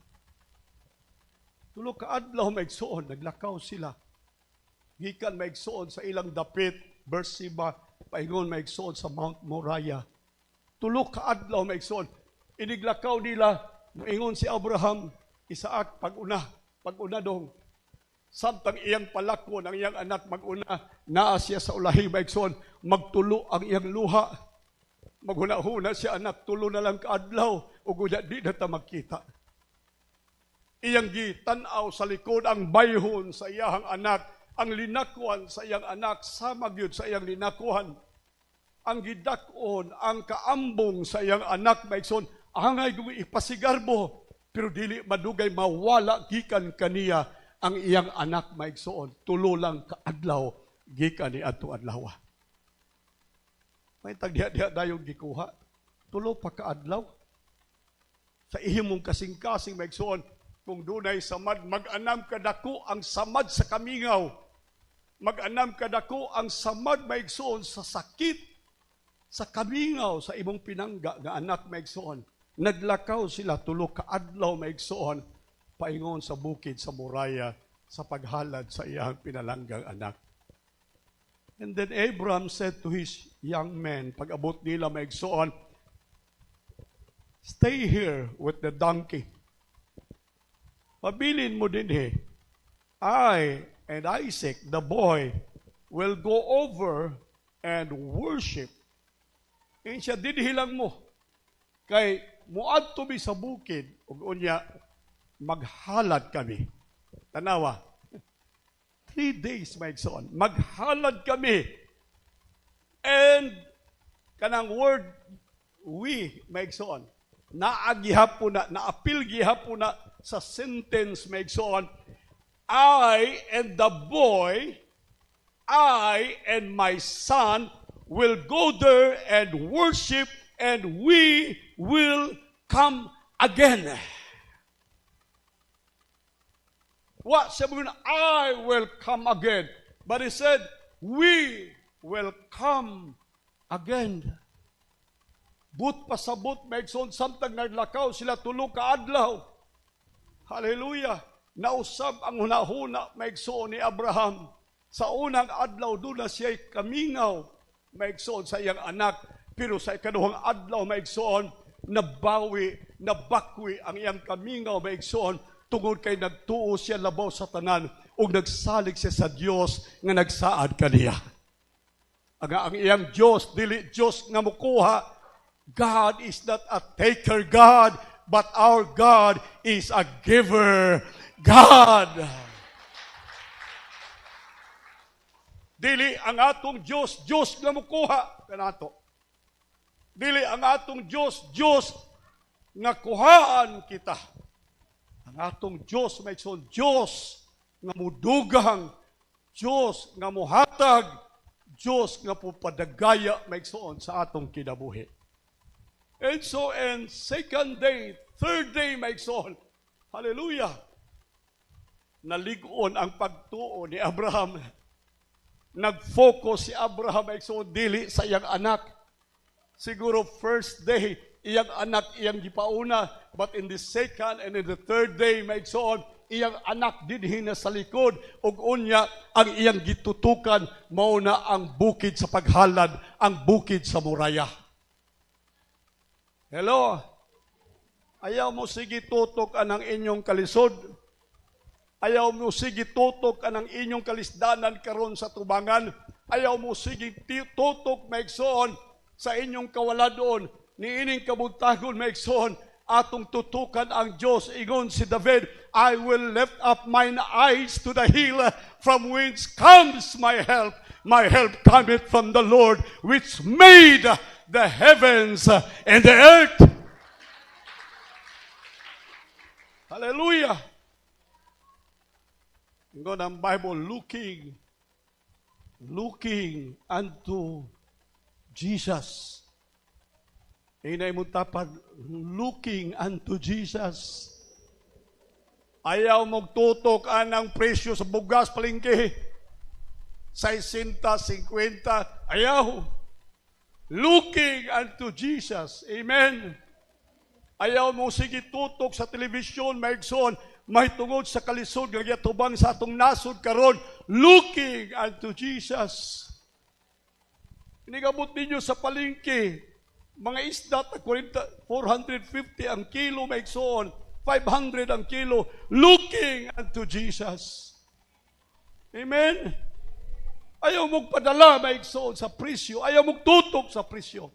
Tulo ka adlaw maigsoon, naglakaw sila. Gikan maigsoon sa ilang dapit, Beersheba, paingon maigsoon sa Mount Moriah. Tulo ka adlaw maigsoon. Iniglakaw nila, moingon si Abraham, Isaac, pag-una dong. Samtang iyang palakon, ang iyang anak mag-una, naa siya sa ulahi maigsoon, magtulo ang iyang luha. Maghuna-huna siya anak, tulo na lang kaadlaw, o guya di na ta magkita. Iyang gitanaw sa likod ang bayhon sa iyang anak, ang linakuan sa iyang anak, sama gyud sa iyang linakuan. Ang gidakon, ang kaambong sa iyang anak, maigsoon, angay kung ipasigarbo, pero dili madugay mawala gikan kaniya ang iyang anak, maigsoon, tulo lang kaadlaw gikan ni adto adlaw. May tagdiha-diha dayong gikuha, tulo pa kaadlaw. Sa ihimong kasing-kasing, maigsoon, kung dunay samad, mag-anam kadako ang samad sa kamingaw. Mag-anam kadako ang samad, maigsoon, sa sakit, sa kamingaw, sa imong pinangga nga anak, maigsoon. Naglakaw sila tulo kaadlaw, maigsoon, paingon sa bukid sa Moraya sa paghalad sa iyang pinalanggang anak. And then Abraham said to his young men, pag-abot nila, maigsoon, stay here with the donkey. Pabilin mo din I and Isaac, the boy, will go over and worship. And siya, dinhilang mo. Kay muadto mi sa bukid, ug unya, maghalad kami. Tanawa, 3 days, maigsoon, maghalad kami. And, kanang word, we, maigsoon, naagihapon na, naapil gihapon na sa sentence, maigsoon, I and the boy, I and my son will go there and worship, and we will come again. What? Sabi mo, I will come again. But he said, we will come again. But pasabot, maigsoon, samtang naglakaw sila tulo kaadlaw. Hallelujah. Nausab ang hunahuna, maigsoon ni Abraham. Sa unang adlaw, doon na siya'y kamingaw, maigsoon sa iyang anak. Pero sa ikaduhang adlaw, maigsoon, nabakwi ang iyang kamingaw, maigsoon, tungod kay nagtuo siya labaw sa tanan o nagsalig siya sa Dios nga nagsaad kaniya. Ang iyang Dios, dili Dios nga mukuha. God is not a taker God, but our God is a giver God. Dili ang atong Dios, Dios nga mukuha kanato. Dili ang atong Dios, Dios nga kuhaan kita. Ang atong Diyos, may son, Diyos nga mudugang, Diyos nga muhatag, Diyos nga pupadagaya, may son, sa atong kinabuhi. And so, and second day, third day, may son, hallelujah, naligon ang pagtuo ni Abraham. Nag-focus si Abraham, may son, dili sa iyang anak. Siguro first day, iyang anak, iyang gipauna, but in the second and in the third day, maigsoon, iyang anak dinhi na sa likod, ug unya, ang iyang gitutukan, mauna ang bukid sa paghalad, ang bukid sa Moraya. Hello? Ayaw mo sige tutok anang inyong kalisod. Ayaw mo sige tutok anang inyong kalisdanan karon sa tubangan. Ayaw mo sige tutok, maigsoon, sa inyong kawaladon, niining kabuntagon, maigsoon, atong tutukan ang Diyos. Ingon si David, I will lift up mine eyes to the hill, from whence comes my help. My help cometh from the Lord, which made the heavens and the earth. Hallelujah. Ingon ang Bible, looking unto Jesus. Inay mo tapad, looking unto Jesus. Ayaw mong tutok anang presyo sa bugas palengke. 60, 50, ayaw. Looking unto Jesus. Amen. Ayaw mong sige tutok sa telebisyon, maigsoon, may tungod sa kalisod, gagayatubang sa atong nasod karon. Looking unto Jesus. Inigabot ninyo sa palengke, mga isda, 450 ang kilo, maigsoon, 500 ang kilo, looking unto Jesus. Amen? Ayaw mong padala, maigsoon, sa presyo. Ayaw mong tutok sa presyo.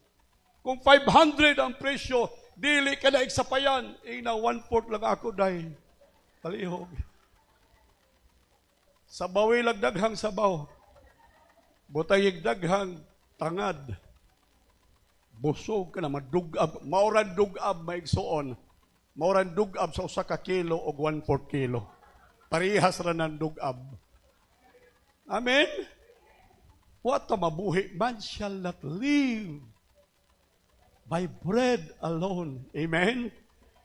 Kung 500 ang presyo, dili ka na iksapayan. Ina, 1/4 lang ako, day. Talihog. Sabawi lang daghang sabaw. Butayig daghang tangad. Busog ka na, madugab. Mauran dugab, maigsoon. Mauran dugab sa 1 kilo o 1/4 kilo. Parihas ra ng dugab. Amen? What a mabuhi, man shall not live by bread alone. Amen?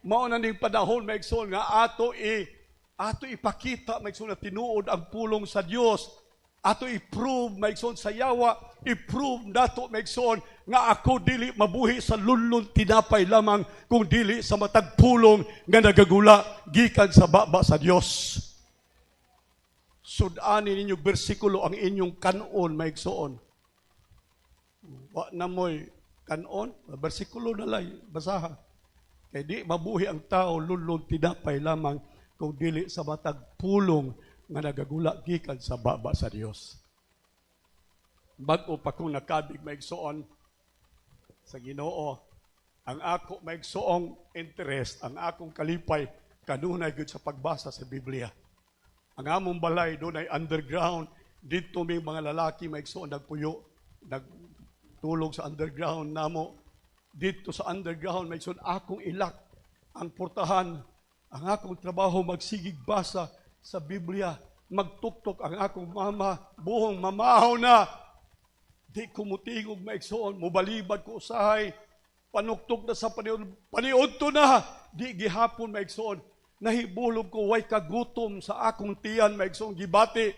Mao na ning panahon, maigsoon, nga ato ipakita, maigsoon, na tinuod ang pulong sa Dios. Ato i-prove, maigsoon, sa yawa, i-prove nato, maigsoon, nga ako dili mabuhi sa lulun tinapay lamang, kung dili sa matag pulong nga nagagula gikan sa baba sa Dios. Sudani ninyo bersikulo ang inyong kanon, maigsoon. Wa na mo'y kanon, bersikulo na lang, basaha. Kaya di mabuhi ang tao lulun tinapay lamang, kung dili sa matag pulong nga nagagula gikan sa baba sa Dios. Bago pa kung nakabig maigsoon sa Ginoo, ang ako maigsoong interest, ang akong kalipay, kanunay gud sa pagbasa sa Biblia. Ang among balay doon ay underground. Dito may mga lalaki maigsoon nagpuyo, nagtulog sa underground namo. Dito sa underground maigsoon akong ilak ang portahan. Ang akong trabaho magsigig basa sa Biblia, magtuktok ang akong mama, buhong mamahaw na. Di ko mutingog maigsoon, mubalibad ko usahay, panuktok na sa paniod to na. Di gihapon maigsoon, nahibulog ko way kagutom sa akong tiyan maigsoon gibati.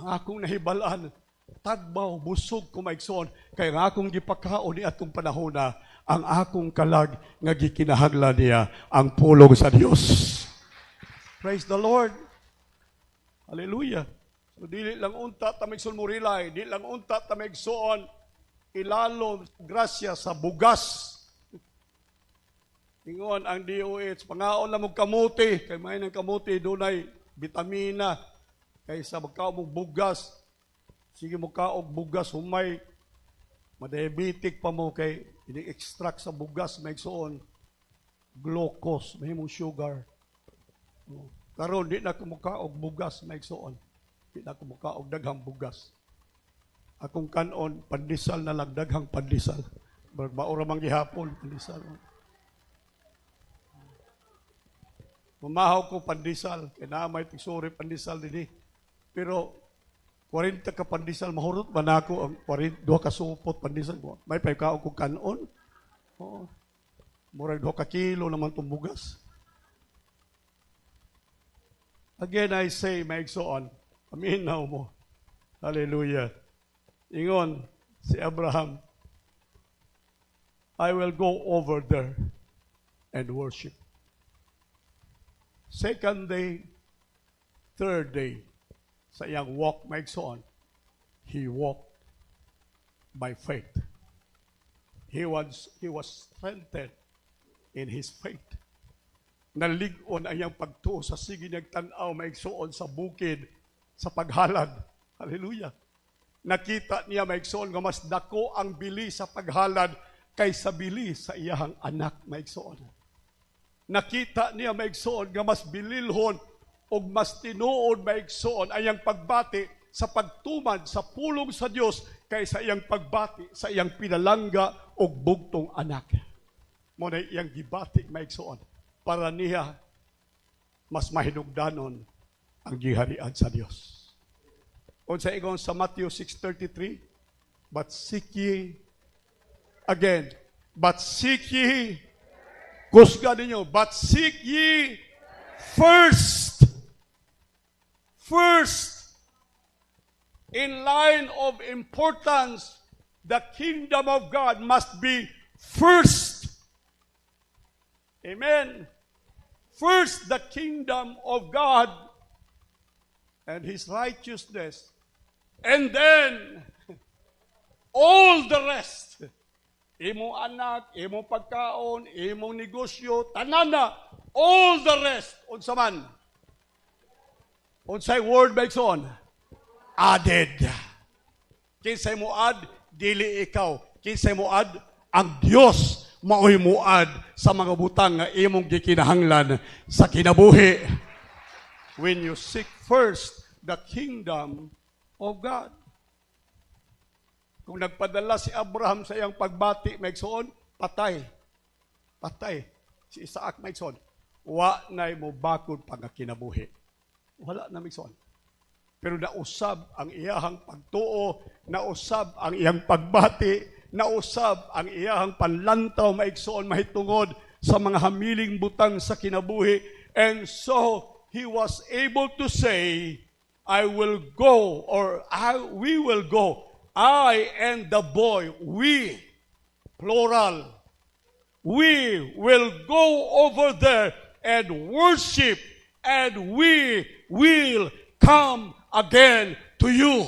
Ang akong nahibalaan, tagbaw, busog ko maigsoon, kaya ang akong gipakaon ni atong panahon na, ang akong kalag nga gikinahanglan niya ang pulong sa Dios. Praise the Lord. Hallelujah. So dili lang unta ta maigsoon mo rilay, dili lang unta ta maigsoon ilalom grasya sa bugas. Ingon ang DOH, pangaon na mong kamuti, kay may ng kamuti dunay bitamina, kaysa magkaon mong bugas. Sige mo kaog bugas humay, madiabetic pa mo kay ini-extract sa bugas maigsoon glucose, mahimong sugar. Karon di na ko mukaog bugas maigsoon. Di na ko mukaog daghang bugas. Akong kanon pandisal na lang, daghang pandisal. Maura mang gihapon pandisal. Mamahaw ko pandisal, kay na may tigsuri pandisal dinhi. Pero 40 ka pandisal, mahurot ba na ako ang 2 ka supot pandisal ko? May pagkaon ko kanon? Oo. Murag 2 ka kilo naman itong bugas. Again, I say, maigsoon, paminaw mo. Hallelujah. Ingon, si Abraham, I will go over there and worship. Second day, third day, sa iyang walk, maigsoon, he walked by faith. He was strengthened in his faith. Nalig-on ang iyang pagtuo sa sige nagtanaw, maigsoon sa bukid, sa paghalad. Hallelujah. Nakita niya, maigsoon, nga mas dako ang bili sa paghalad kaysa bili sa iyang anak, maigsoon. Nakita niya, maigsoon, nga mas bililhon o mas tinuod maigsoon ay iyang pagbati sa pagtuman sa pulong sa Dios kaysa iyang pagbati sa iyang pinalangga o bugtong anak. Muna iyang gibati maigsoon para niya mas mahinugdanon ang giharian sa Dios. Unsa ingon sa Matthew 6:33, but seek ye again, but seek ye, kusga ninyo, but seek ye first, in line of importance, the kingdom of God must be first. Amen. First, the kingdom of God and His righteousness. And then, all the rest. Imong anak, imong pagkaon, imong negosyo, tanana, all the rest. Unsa man? Unsay word maigsoon? Added. Kinsay mo add, dili ikaw. Kinsay mo add, ang Dios mao'y muad sa mga butang nga imong gikinahanglan sa kinabuhi. When you seek first the kingdom of God. Kung nagpadala si Abraham sa iyang pagbati, maigsoon, patay. Patay. Si Isaac, maigsoon, wa na'y mo bakod pang kinabuhi. Wala na, maigsoon. Pero nausab ang iyahang pagtuo, nausab ang iyang pagbati, nausab ang iyahang panlantaw, maigsoon, mahitungod sa mga hamiling butang sa kinabuhi. And so, he was able to say, I will go, or we will go. I and the boy, we, plural, we will go over there and worship, and we will come again to you.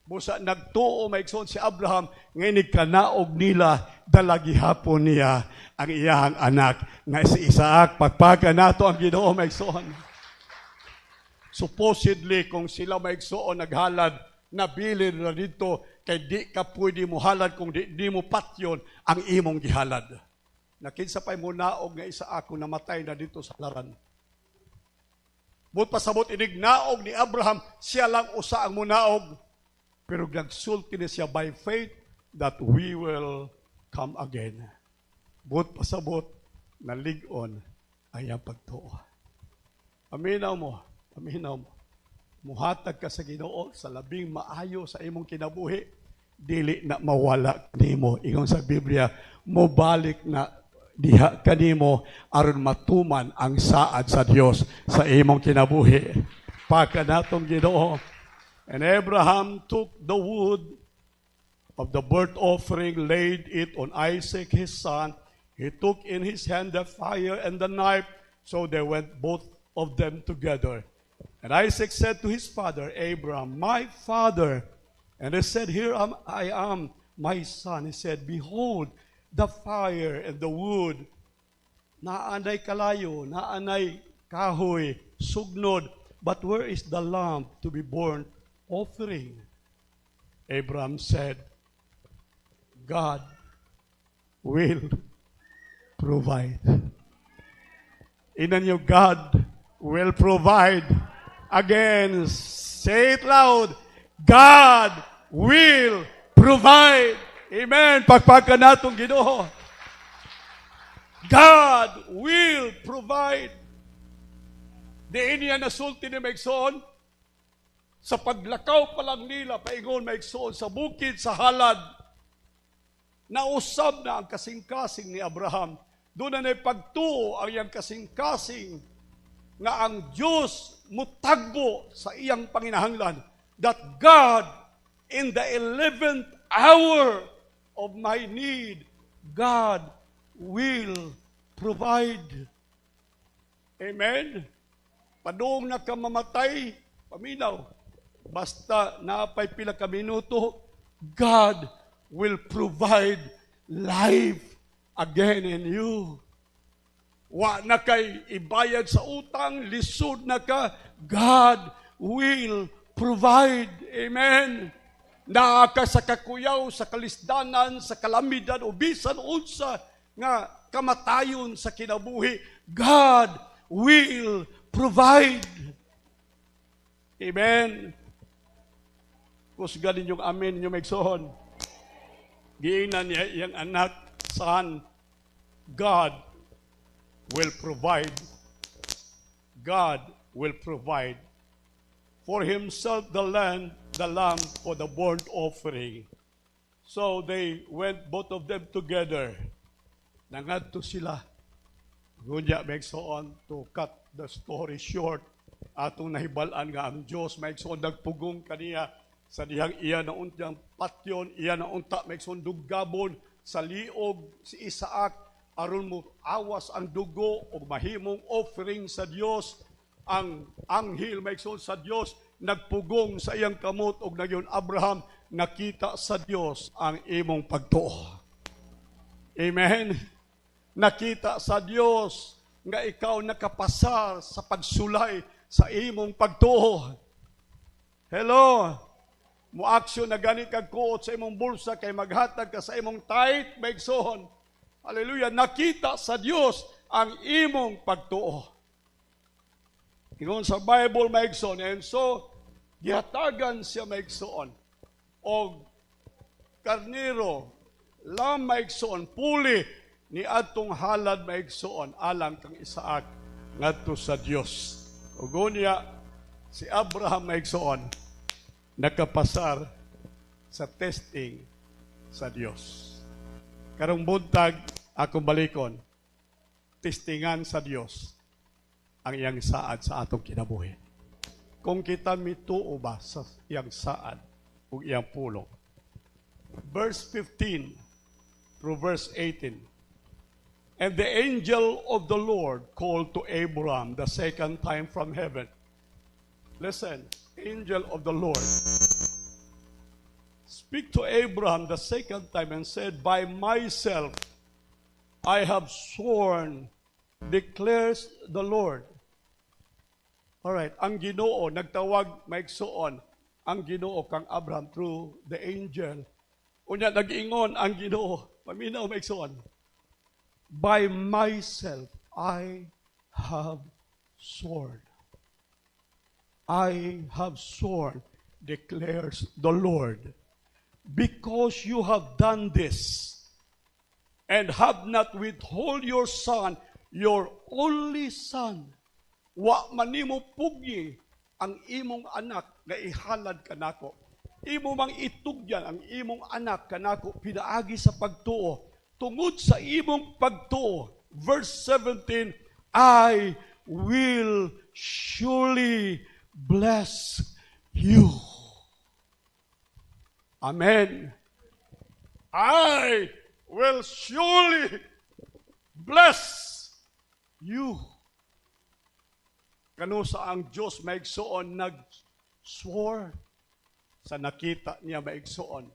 Busa nagtuo maigsoon si Abraham, ngayon kanaog nila, dalagihapon niya ang iyahang anak, nga si Isaac, pagpaga nato ang Ginoo maigsoon. Supposedly, kung sila maigsoon naghalad, nabilin na dito, kay di ka pwede mo halad kung di mo patyon ang imong gihalad. Nakinsa pa'y mo naog nga isa ako namatay na dito sa laran. But pasabot inignaog ni Abraham, siya lang usa ang munaog. Pero nagsulti na siya by faith that we will come again. But pasabot, nalig-on ay ang pagtuo. Aminaw mo. Aminaw mo. Muhatag ka sa Ginoo sa labing maayo sa imong kinabuhi, dili na mawala kanimo. Ingon sa Biblia, mobalik na diha kanimo aron matuman ang saad sa Dios sa imong kinabuhi. Pagka natong Ginoo. And Abraham took the wood of the burnt offering, laid it on Isaac his son. He took in his hand the fire and the knife, so they went both of them together. And Isaac said to his father, Abraham, my father. And he said, here I am, my son. He said, behold, the fire and the wood, naanay kalayo, naanay kahoy, sugnod, but where is the lamb to be burnt offering? Abraham said, God will provide. Inan yung God will provide. Again, say it loud. God will provide. Amen. Pagpagka natong Ginoo. God will provide. Diin niya nasulti ni Maigsoon. Sa paglakaw pa lang nila, paingon Maigsoon, sa bukid, sa halad, nausab na ang kasing-kasing ni Abraham. Doon na pagtuo ang iyang kasing-kasing nga ang Diyos mutagbo sa iyang panginahanglan, that God, in the 11th hour of my need, God will provide. Amen? Padung na ka mamatay, paminaw, basta napay pila ka minuto, God will provide life again in you. Wa na kay ibayad sa utang, lisod na ka, God will provide. Amen. Naa ka sa kakuyaw, sa kalisdanan, sa kalamidad, o bisan unsa nga kamatayon sa kinabuhi, God will provide. Amen. Kusgan ninyong amen ninyong maigsoon. Giingnan niya iyang anak, son, God will provide. God will provide for himself the lamb for the burnt offering. So they went, both of them together. Nangadto sila. Gunya maigsoon, to cut the story short, atong nahibalan nga ang Diyos maigsoon nagpugong kaniya sa dihang iya na untang patyon, iya na unta maigsoon duggabon sa liog si Isaac, aron mo awas ang dugo o mahimong offering sa Dios. Ang anghel maigsoon sa Dios nagpugong sa iyang kamot og nagyon Abraham, nakita sa Dios ang imong pagtuo. Amen. Nakita sa Dios nga ikaw nakapasar sa pagsulay sa imong pagtuo. Hello. Mo-action na gani kag kuot sa imong bulsa kay maghatag ka sa imong tithe, maigsoon. Hallelujah. Nakita sa Dios ang imong pagtuo. Ingon sa Bible, maigsoon. And so, gihatagan siya, maigsoon. O karniro, lam, maigsoon, puli, ni atong halad, maigsoon, alang kang Isaak, ngadto sa Dios. Ugonya, si Abraham, maigsoon, nakapasar sa testing sa Dios. Karong buntag, akong balikon, testingan sa Dios ang iyang saad sa atong kinabuhi. Kung kita mituo ba sa iyang saad o iyang pulong. Verse 15 through verse 18. And the angel of the Lord called to Abraham the second time from heaven. Listen, angel of the Lord speak to Abraham the second time and said, by myself I have sworn, declares the Lord. Alright, ang Ginoo, nagtawag, maigsoon, ang Ginoo kang Abraham through the angel. Unya, nag-ingon ang Ginoo, paminaw, maigsoon. By myself I have sworn. I have sworn, declares the Lord, because you have done this, and have not withhold your son, your only son. Wa manimo pugi ang imong anak nga ihalad kanako. Imo mang itugyan ang imong anak kanako pinaagi sa pagtuo. Tungod sa imong pagtuo. Verse 17, I will surely bless you. Amen. I will surely bless you. Kano sa ang Diyos maigsoon nag-swore sa nakita niya maigsoon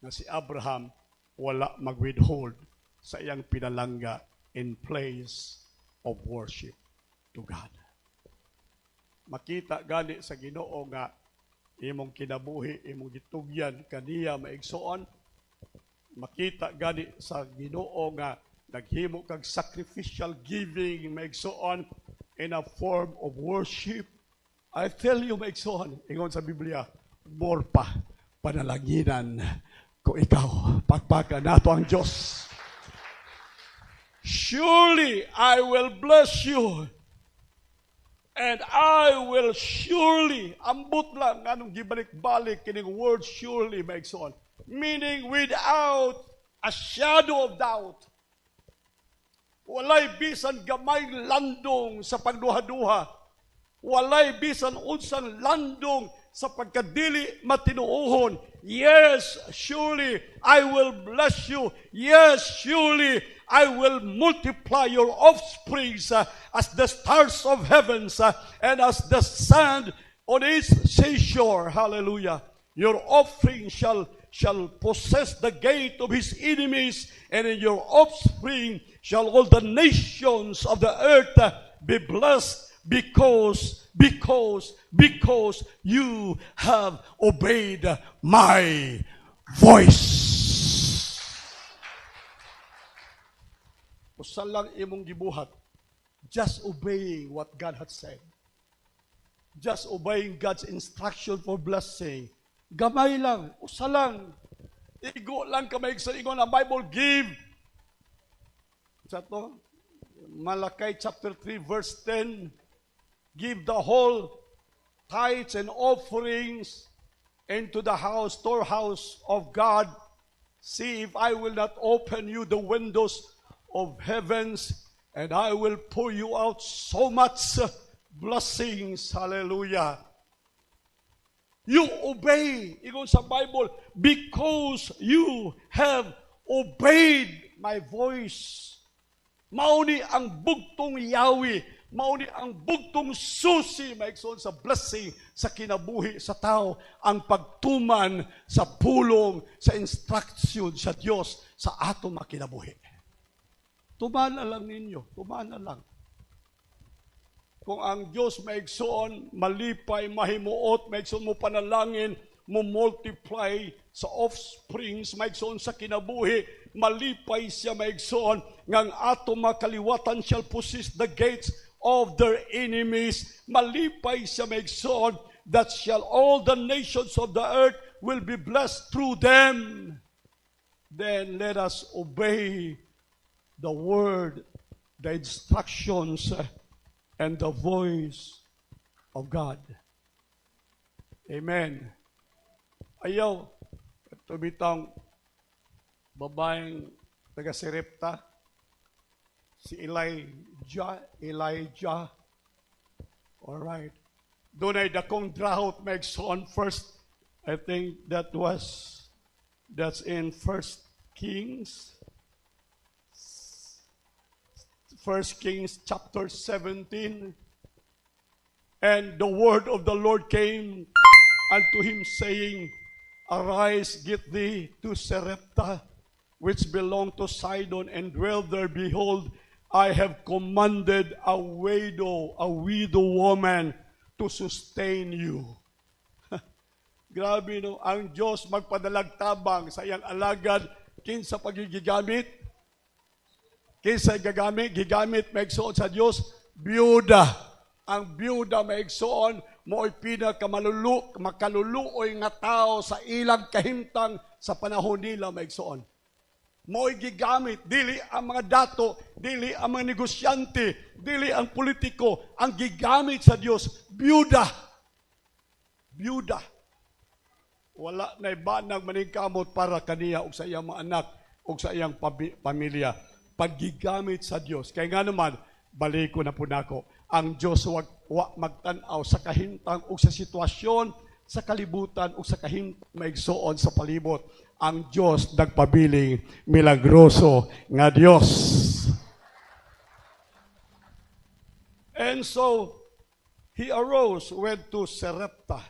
na si Abraham wala mag-withhold sa iyang pinalangga in place of worship to God. Makita gani sa Ginoo nga imong kinabuhi, imong gitugyan kaniya maigsoon. Makita gani sa Ginoo nga naghimo kag sacrificial giving maigsoon in a form of worship. I tell you maigsoon, ingon sa Biblia, more pa panalanginan ko ikaw. Pagpaka nato ang Diyos. Surely I will bless you, and I will surely, ambot lang anong gibalik-balik kining word surely maigsoon, meaning without a shadow of doubt. Walay bisan gamay landong sa pagduha-duha. Walay bisan unsang landong sa pagkadili matinuohon. Yes, surely I will bless you. Yes, surely I will multiply your offspring as the stars of heavens and as the sand on its seashore. Hallelujah. Your offspring shall possess the gate of his enemies, and in your offspring shall all the nations of the earth be blessed, because you have obeyed my voice. Usa lang imong gibuhat, just obeying what God had said. Just obeying God's instruction for blessing. Gamay lang, usa lang. Igo lang kamay sa ingon ang Bible, give. Sa to, Malakay chapter 3 verse 10, give the whole tithes and offerings into the storehouse of God. See if I will not open you the windows of heavens, and I will pour you out so much blessings. Hallelujah. You obey, ingon sa Bible, because you have obeyed my voice. Mauni ang bugtong Yahweh, mauni ang bugtong susi, maigsoon sa blessing, sa kinabuhi sa tao, ang pagtuman sa pulong, sa instruction sa Diyos sa ato makinabuhi. Tumana lang ninyo, tumana lang. Kung ang Diyos maigsoon, malipay, mahimuot, maigsoon mo panalangin, multiply sa offsprings, maigsoon sa kinabuhi, malipay siya maigsoon, ngang ato makaliwatan shall possess the gates of their enemies, malipay siya maigsoon, that shall all the nations of the earth will be blessed through them. Then let us obey the word, the instructions, and the voice of God. Amen. Ayaw, ito bitang babaeng taga Serepta, si Elijah. Alright. Doon ay dakong drought maigsoon first. I think that's in 1 Kings. 1 Kings chapter 17. And the word of the Lord came unto him, saying, Arise, get thee to Sarepta, which belong to Sidon, and dwell there. Behold, I have commanded a widow woman to sustain you. Grabe no, ang Diyos magpadalag tabang sa iyang alagad, kinsa pagigigamit, gigamit maigsoon sa Diyos, biyuda. Ang biyuda maigsoon, mo'y makaluluoy nga tao sa ilang kahimtang sa panahon nila maigsoon. Mo'y gigamit, dili ang mga dato, dili ang mga negosyante, dili ang politiko, ang gigamit sa Diyos, biyuda. Biyuda. Wala na ibanang maningkamot para kaniya o sa iyang mga anak o sa iyang pamilya. Paggigamit sa Diyos. Kaya nga naman, baliko na po nako. Ang Diyos wag magtanaw sa kahintang o sa sitwasyon, sa kalibutan o sa kahintang maigsoon sa palibot. Ang Diyos nagpabiling milagroso nga Diyos. And so, he arose, went to Sarepta.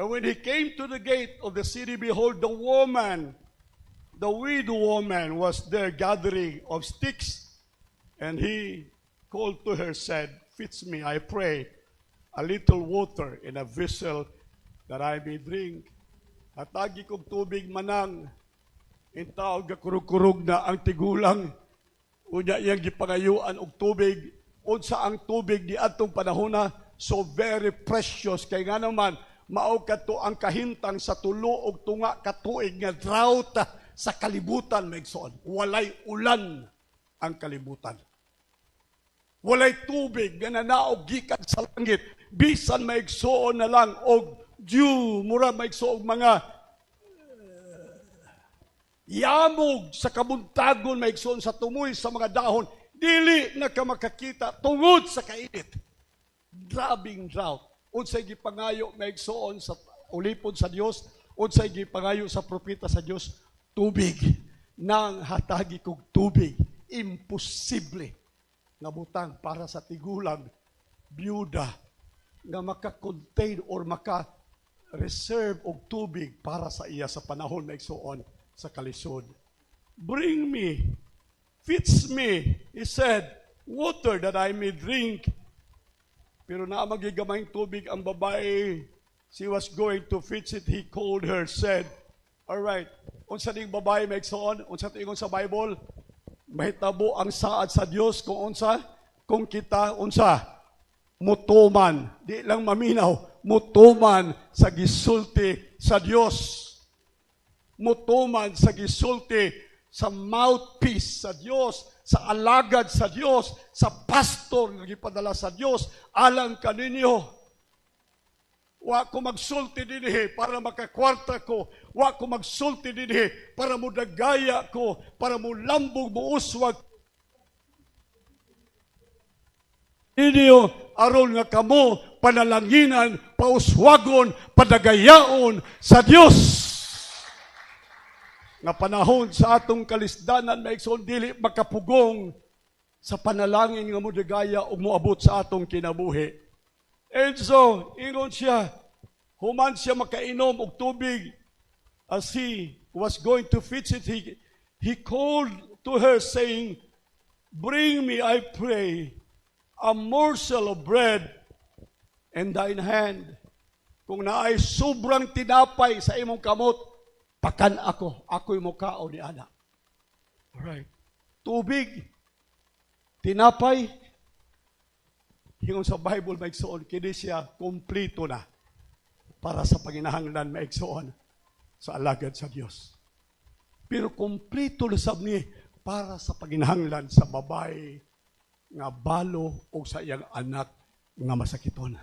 And when he came to the gate of the city, behold, the widow woman was there gathering of sticks. And he called to her, said, Fetch me, I pray, a little water in a vessel that I may drink. Hatagi kong tubig manang, intaog kurug-kurug na ang tigulang, unya iyang gipangayuan og tubig, unsa ang tubig di atong panahona, so very precious, kay nga naman, mao kadto ang kahintang sa tulo og tunga ka tuig nga drought sa kalibutan maigsoon. Walay ulan ang kalibutan. Walay tubig nga nanaog gikan sa langit. Bisan maigsoon na lang og dew, mura maigsoon mga yamog sa kabuntagon maigsoon sa tumoy sa mga dahon. Dili na ka makakita tungod sa kainit. Grabing drought. Unsay gipangayo maigsoon sa ulipon sa Dios, unsay gipangayo sa propeta sa Dios, tubig. Nang hatagi kog tubig, imposible nga butang para sa tigulang byuda nga maka-contain or maka-reserve og tubig para sa iya sa panahon na igsoon sa kalisod. Bring me, fetch me, he said, water that I may drink. Pero na magigamayng tubig ang babae, she was going to fetch it, he called her, said, alright, unsa ding babae may igsoon, unsa tingon sa Bible, mahitabo ang saad sa Dios kung unsa, kung kita unsa mutuman, di lang maminaw, mutuman sa gisulti sa Dios. Mutuman sa gisulti sa mouthpiece sa Dios, sa alagad sa Dios, sa pastor nga gipadala sa Dios alang kaninyo. Wa ko magsulti dinhi para makakwarta ko. Wa ko magsulti dinhi para mudagaya ko, para mulambog muuswag. Inyo aron nga kamo panalanginan, pauswagon, padagayaon sa Dios. Nga panahon sa atong kalisdanan maigsoon dili makapugong sa panalangin nga mudagaya o moabot sa atong kinabuhi. And so, ingon siya, human siya makainom og tubig. As he was going to fetch it, he called to her saying, Bring me, I pray, a morsel of bread in thine hand. Kung naay sobrang tinapay sa imong kamot, pakan ako'y mukao ni ana. Alright. Tubig, tinapay, hingon sa Bible maigsoon, kini siya kompleto na para sa panginahanglan maigsoon sa alagad sa Dios. Pero kompleto na sab ni para sa panginahanglan sa babae nga balo o sa iyang anak nga masakiton.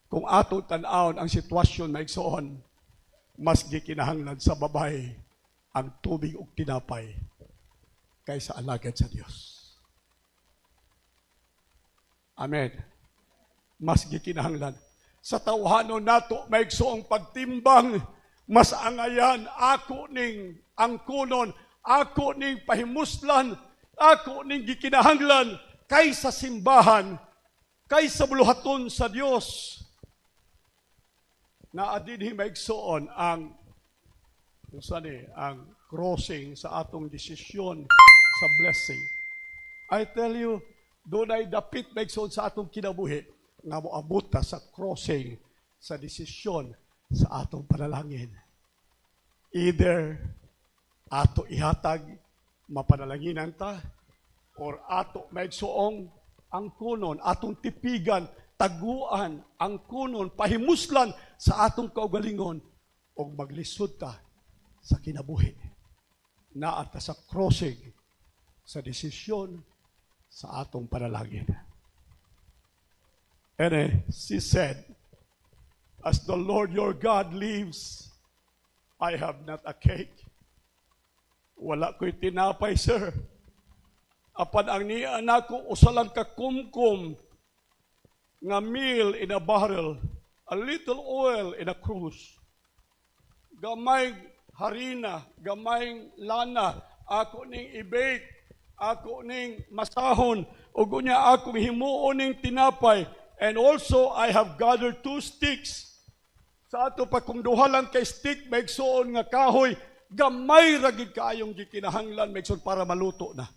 Kung ato tan-awon ang sitwasyon maigsoon, mas gikinahanglan sa babae ang tubig ug tinapay kaysa alagad sa Dios. Amen. Mas gikinahanglan. Sa tawhanon nato maigsoong pagtimbang, mas angayan ako ning angkunon, ako ning pahimuslan, ako ning gikinahanglan kaysa simbahan, kaysa buluhaton sa Dios. Na adinhi maigsoon ang crossing sa atong desisyon sa blessing. I tell you, doon ay dapit maigsoon sa atong kinabuhi nga moabot ta sa crossing sa desisyon sa atong panalangin. Either ato ihatag mapanalanginan ta or ato maigsoong ang kunon, atong tipigan, taguan ang kunon, pahimuslan sa atong kaugalingon o maglisod ta sa kinabuhi. Naa ta sa crossing sa desisyon sa atong panalangin. And she said, as the Lord your God lives, I have not a cake. Wala ko'y tinapay, sir. Apan ang niya nako usalang ka kumkum nga meal in a barrel, a little oil in a cruse. Gamay harina, gamay lana, ako ning i-bake, ako ning masahon, ug unya akong himuon ning tinapay. And also, I have gathered 2 sticks. Sa ato pa kung duha lang kay stick, maigsoon nga kahoy, gamay ra gid kaayong gikinahanglan maigsoon para maluto na.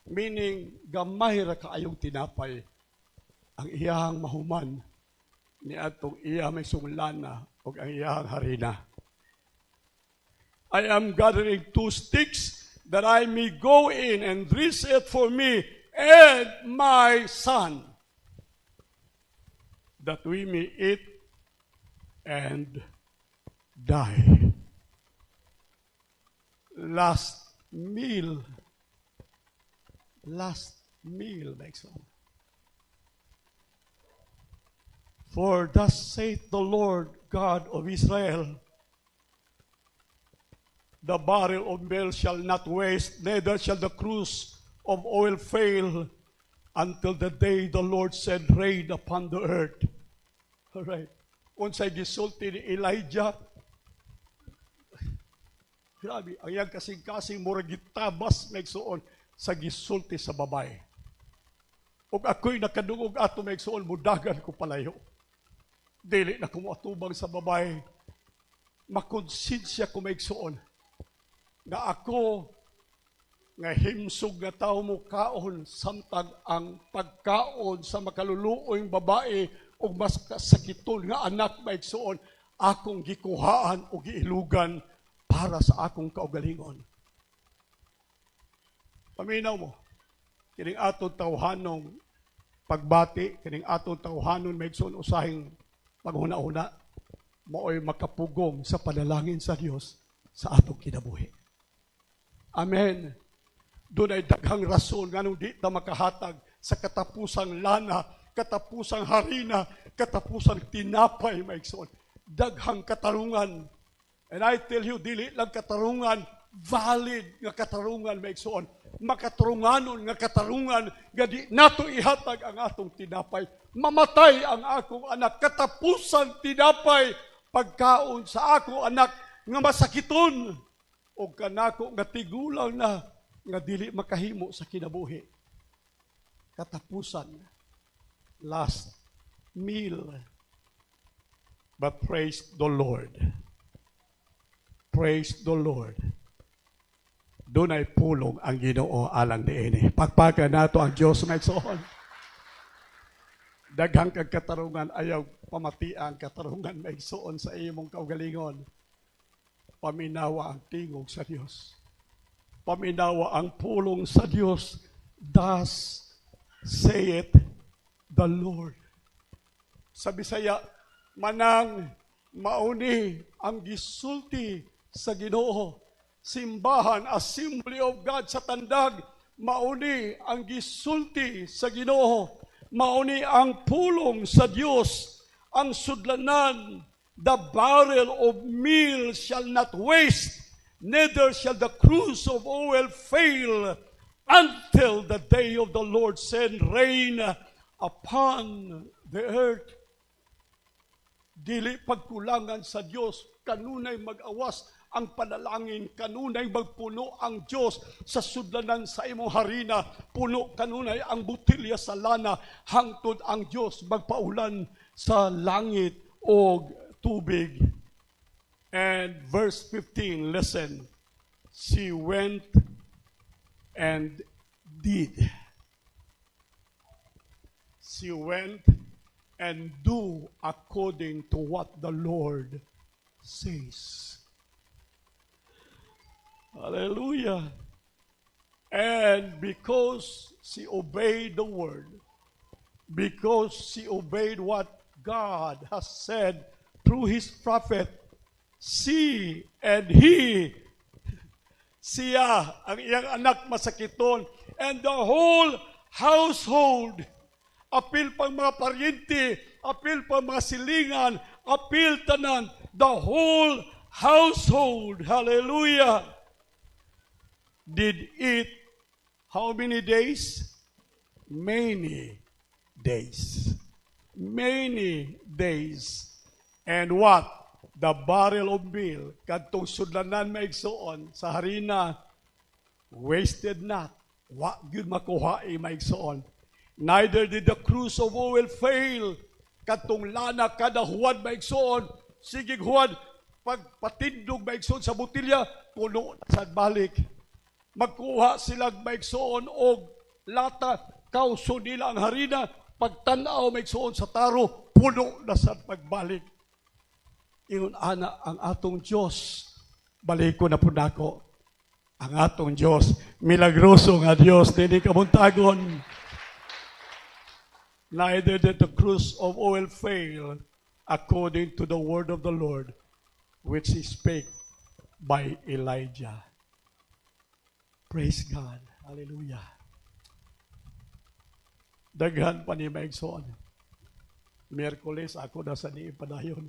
Meaning, gamay ra kaayong tinapay ang iyang mahuman ni atong iya may sunglana o ang iyang harina. I am gathering 2 sticks that I may go in and dress it for me and my son, that we may eat and die. Last meal, makes on. For thus saith the Lord God of Israel, the barrel of meal shall not waste, neither shall the cruse of oil fail, until the day the Lord send rain upon the earth. All right. Unsay gisulti ni Elijah, grabe, ang iyang kasing-kasing mura gitabas maigsuon sa gisulti sa babae. Ug ako'y nakadungog ato maigsuon, mudagan ko palayo. Dili na ko atubang sa babae. Makonsensya ko maigsuon na ako nga himsog nga tao mo kaon samtang ang pagkaon sa makaluluoyng babae o mas kasakiton nga anak maigsuon akong gikuhaan o giilugan para sa akong kaugalingon. Paminaw mo, kining atong tawhanong pagbati, kining atong tawhanon maigsuon usahing paghuna-una, mao'y makapugong sa panalangin sa Dios sa atong kinabuhi. Amen. Doon ay daghang rason nga nung di ta makahatag sa katapusang lana, katapusang harina, katapusang tinapay, maigsoon. Daghang katarungan. And I tell you, dili lang katarungan, valid nga katarungan, maigsoon. Makatarunganon nga katarungan, nga di nato ihatag ang atong tinapay. Mamatay ang akong anak, katapusan tinapay, pagkaon sa akong anak, nga masakiton. O kanako nga tigulang na, nga dili makahimo sa kinabuhi. Katapusan, last meal. But praise the Lord. Praise the Lord. Doon ay pulong ang Ginoo alang diini. Pagpaga nato ang Diyos maigsoon. Daghang kag katarungan ayaw pamatian katarungan maigsoon sa imong kaugalingon. Paminawa ang tingog sa Dios. Paminawa ang pulong sa Dios. Thus saith the Lord. Sa Bisaya, manang mauni ang gisulti sa Ginoo. Simbahan, Assembly of God sa Tandag, mauni ang gisulti sa Ginoo. Mauni ang pulong sa Dios. Ang sudlanan, the barrel of meal shall not waste, neither shall the cruse of oil fail, until the day of the Lord send rain upon the earth. Dili pagkulangan sa Dios, kanunay mag-awas ang panalangin, kanunay magpuno ang Dios sa sudlanan sa imong harina, puno kanunay ang butilya sa lana, hangtod ang Dios magpaulan sa langit o tubig. And verse 15, listen. She went and did. She went and do according to what the Lord says. Hallelujah. And because she obeyed the word, because she obeyed what God has said through His prophet, she and he, siya, ang iyang anak masakiton, and the whole household, apil pang mga paryente, apil pang mga silingan, apil tanan, the whole household, hallelujah, did eat how many days? Many days. Many days. And what? The barrel of meal, kadtong sudlanan maigsoon sa harina, wasted not. Wa gyud makuha maigsoon. Neither did the cruse of oil fail. Kadtong lana kada huwad maigsoon, sige huwad pagpatindog maigsoon sa butilya, puno sa balik. Magkuha silang maigsoon og lata, kauso nila ang harina, pagtanaw maigsoon sa taro, puno na sa pagbalik. Ingon ana ang atong Dios, balik ko na po nako. Ang atong Dios, milagroso nga Dios, dili kamuntagon. Neither did the cruse of oil fail, according to the word of the Lord, which He spake by Elijah. Praise God. Hallelujah. Daghan pa ni maigsoon. Miyerkules ako na sa ni ipadayon.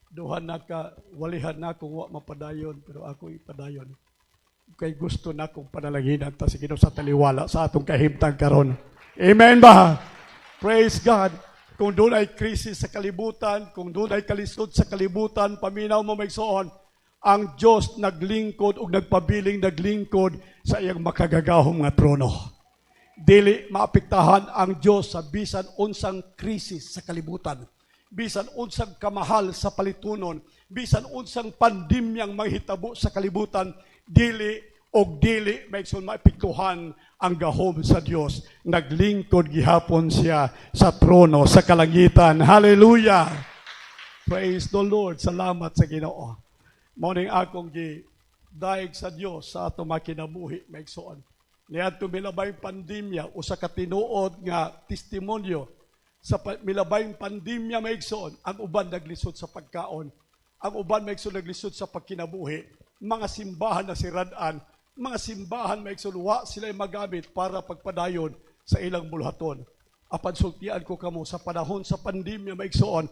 Duhan na ka, walihan na kung wa mapadayon, pero ako ipadayon. Kay gusto na kong panalaginan ta si Ginoo sa taliwala sa atong kahimtang karon. Amen ba? Praise God. Kung doon ay krisis sa kalibutan, kung doon ay kalisod sa kalibutan, paminaw mo maigsoon, ang Diyos naglingkod o nagpabiling naglingkod sa iyang makagagahong nga trono. Dili maapektahan ang Diyos sa bisan unsang krisis sa kalibutan, bisan unsang kamahal sa palitunon, bisan unsang pandemyang mahitabo sa kalibutan, dili maigsoon maapektuhan ang gahom sa Diyos. Naglingkod gihapon siya sa trono sa kalangitan. Hallelujah! Praise the Lord. Salamat sa Ginoo. Morning akong gidaig sa Dios sa ato makinabuhi maigsoon. Niadto milabayng pandemya usa ka tinuod nga testimonyo sa milabayng pandemya maigsoon, ang uban naglisod sa pagkaon, ang uban maigsoon naglisod sa pagkinabuhi. Mga simbahan na siradan, mga simbahan maigsoon wa sila magamit para pagpadayon sa ilang bulhaton. Apan sultian ko kamo sa panahon sa pandemya maigsoon,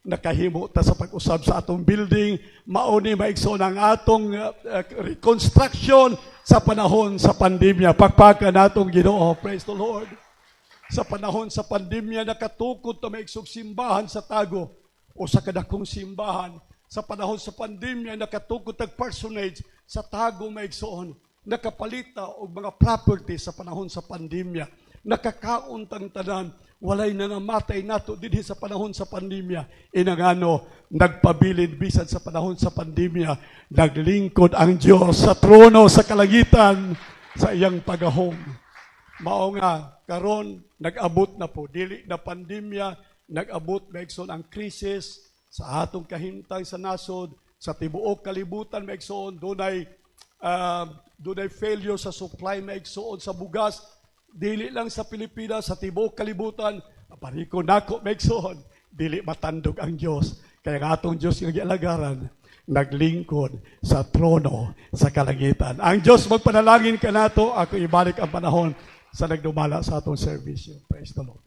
nakahimo ta sa pag-usab sa atong building, mauni maigsoon ang atong reconstruction sa panahon sa pandemya. Pagpakan natong Ginoo. Praise the Lord. Sa panahon sa pandemya, nakatukod ta maigsog simbahan sa tago o sa kadakong simbahan. Sa panahon sa pandemya, nakatukod tag personage sa tago maigsoon. Nakapalita og mga property sa panahon sa pandemya. Nakakaon tang tanan, walay nangamatay nato dinhi sa panahon sa pandemya. Inangano, nagpabilin bisan sa panahon sa pandemya, naglingkod ang Dios sa trono sa kalangitan sa iyang pagahom. Mao nga karon nag-abot na po dili na pandemya nag-abot maigsoon ang krisis sa atong kahimtang sa nasod, sa tibuok kalibutan maigsoon, dunay failure sa supply maigsoon sa bugas, dili lang sa Pilipinas, sa tibuok kalibutan, pariko nako maigsoon, dili matandog ang Dios. Kaya ang atong Dios nga gialagaran, naglingkod sa trono sa kalangitan. Ang Diyos magpanalangin ka nato, ako ibalik ang panahon sa nagdumala sa atong servisyo. Praise the Lord.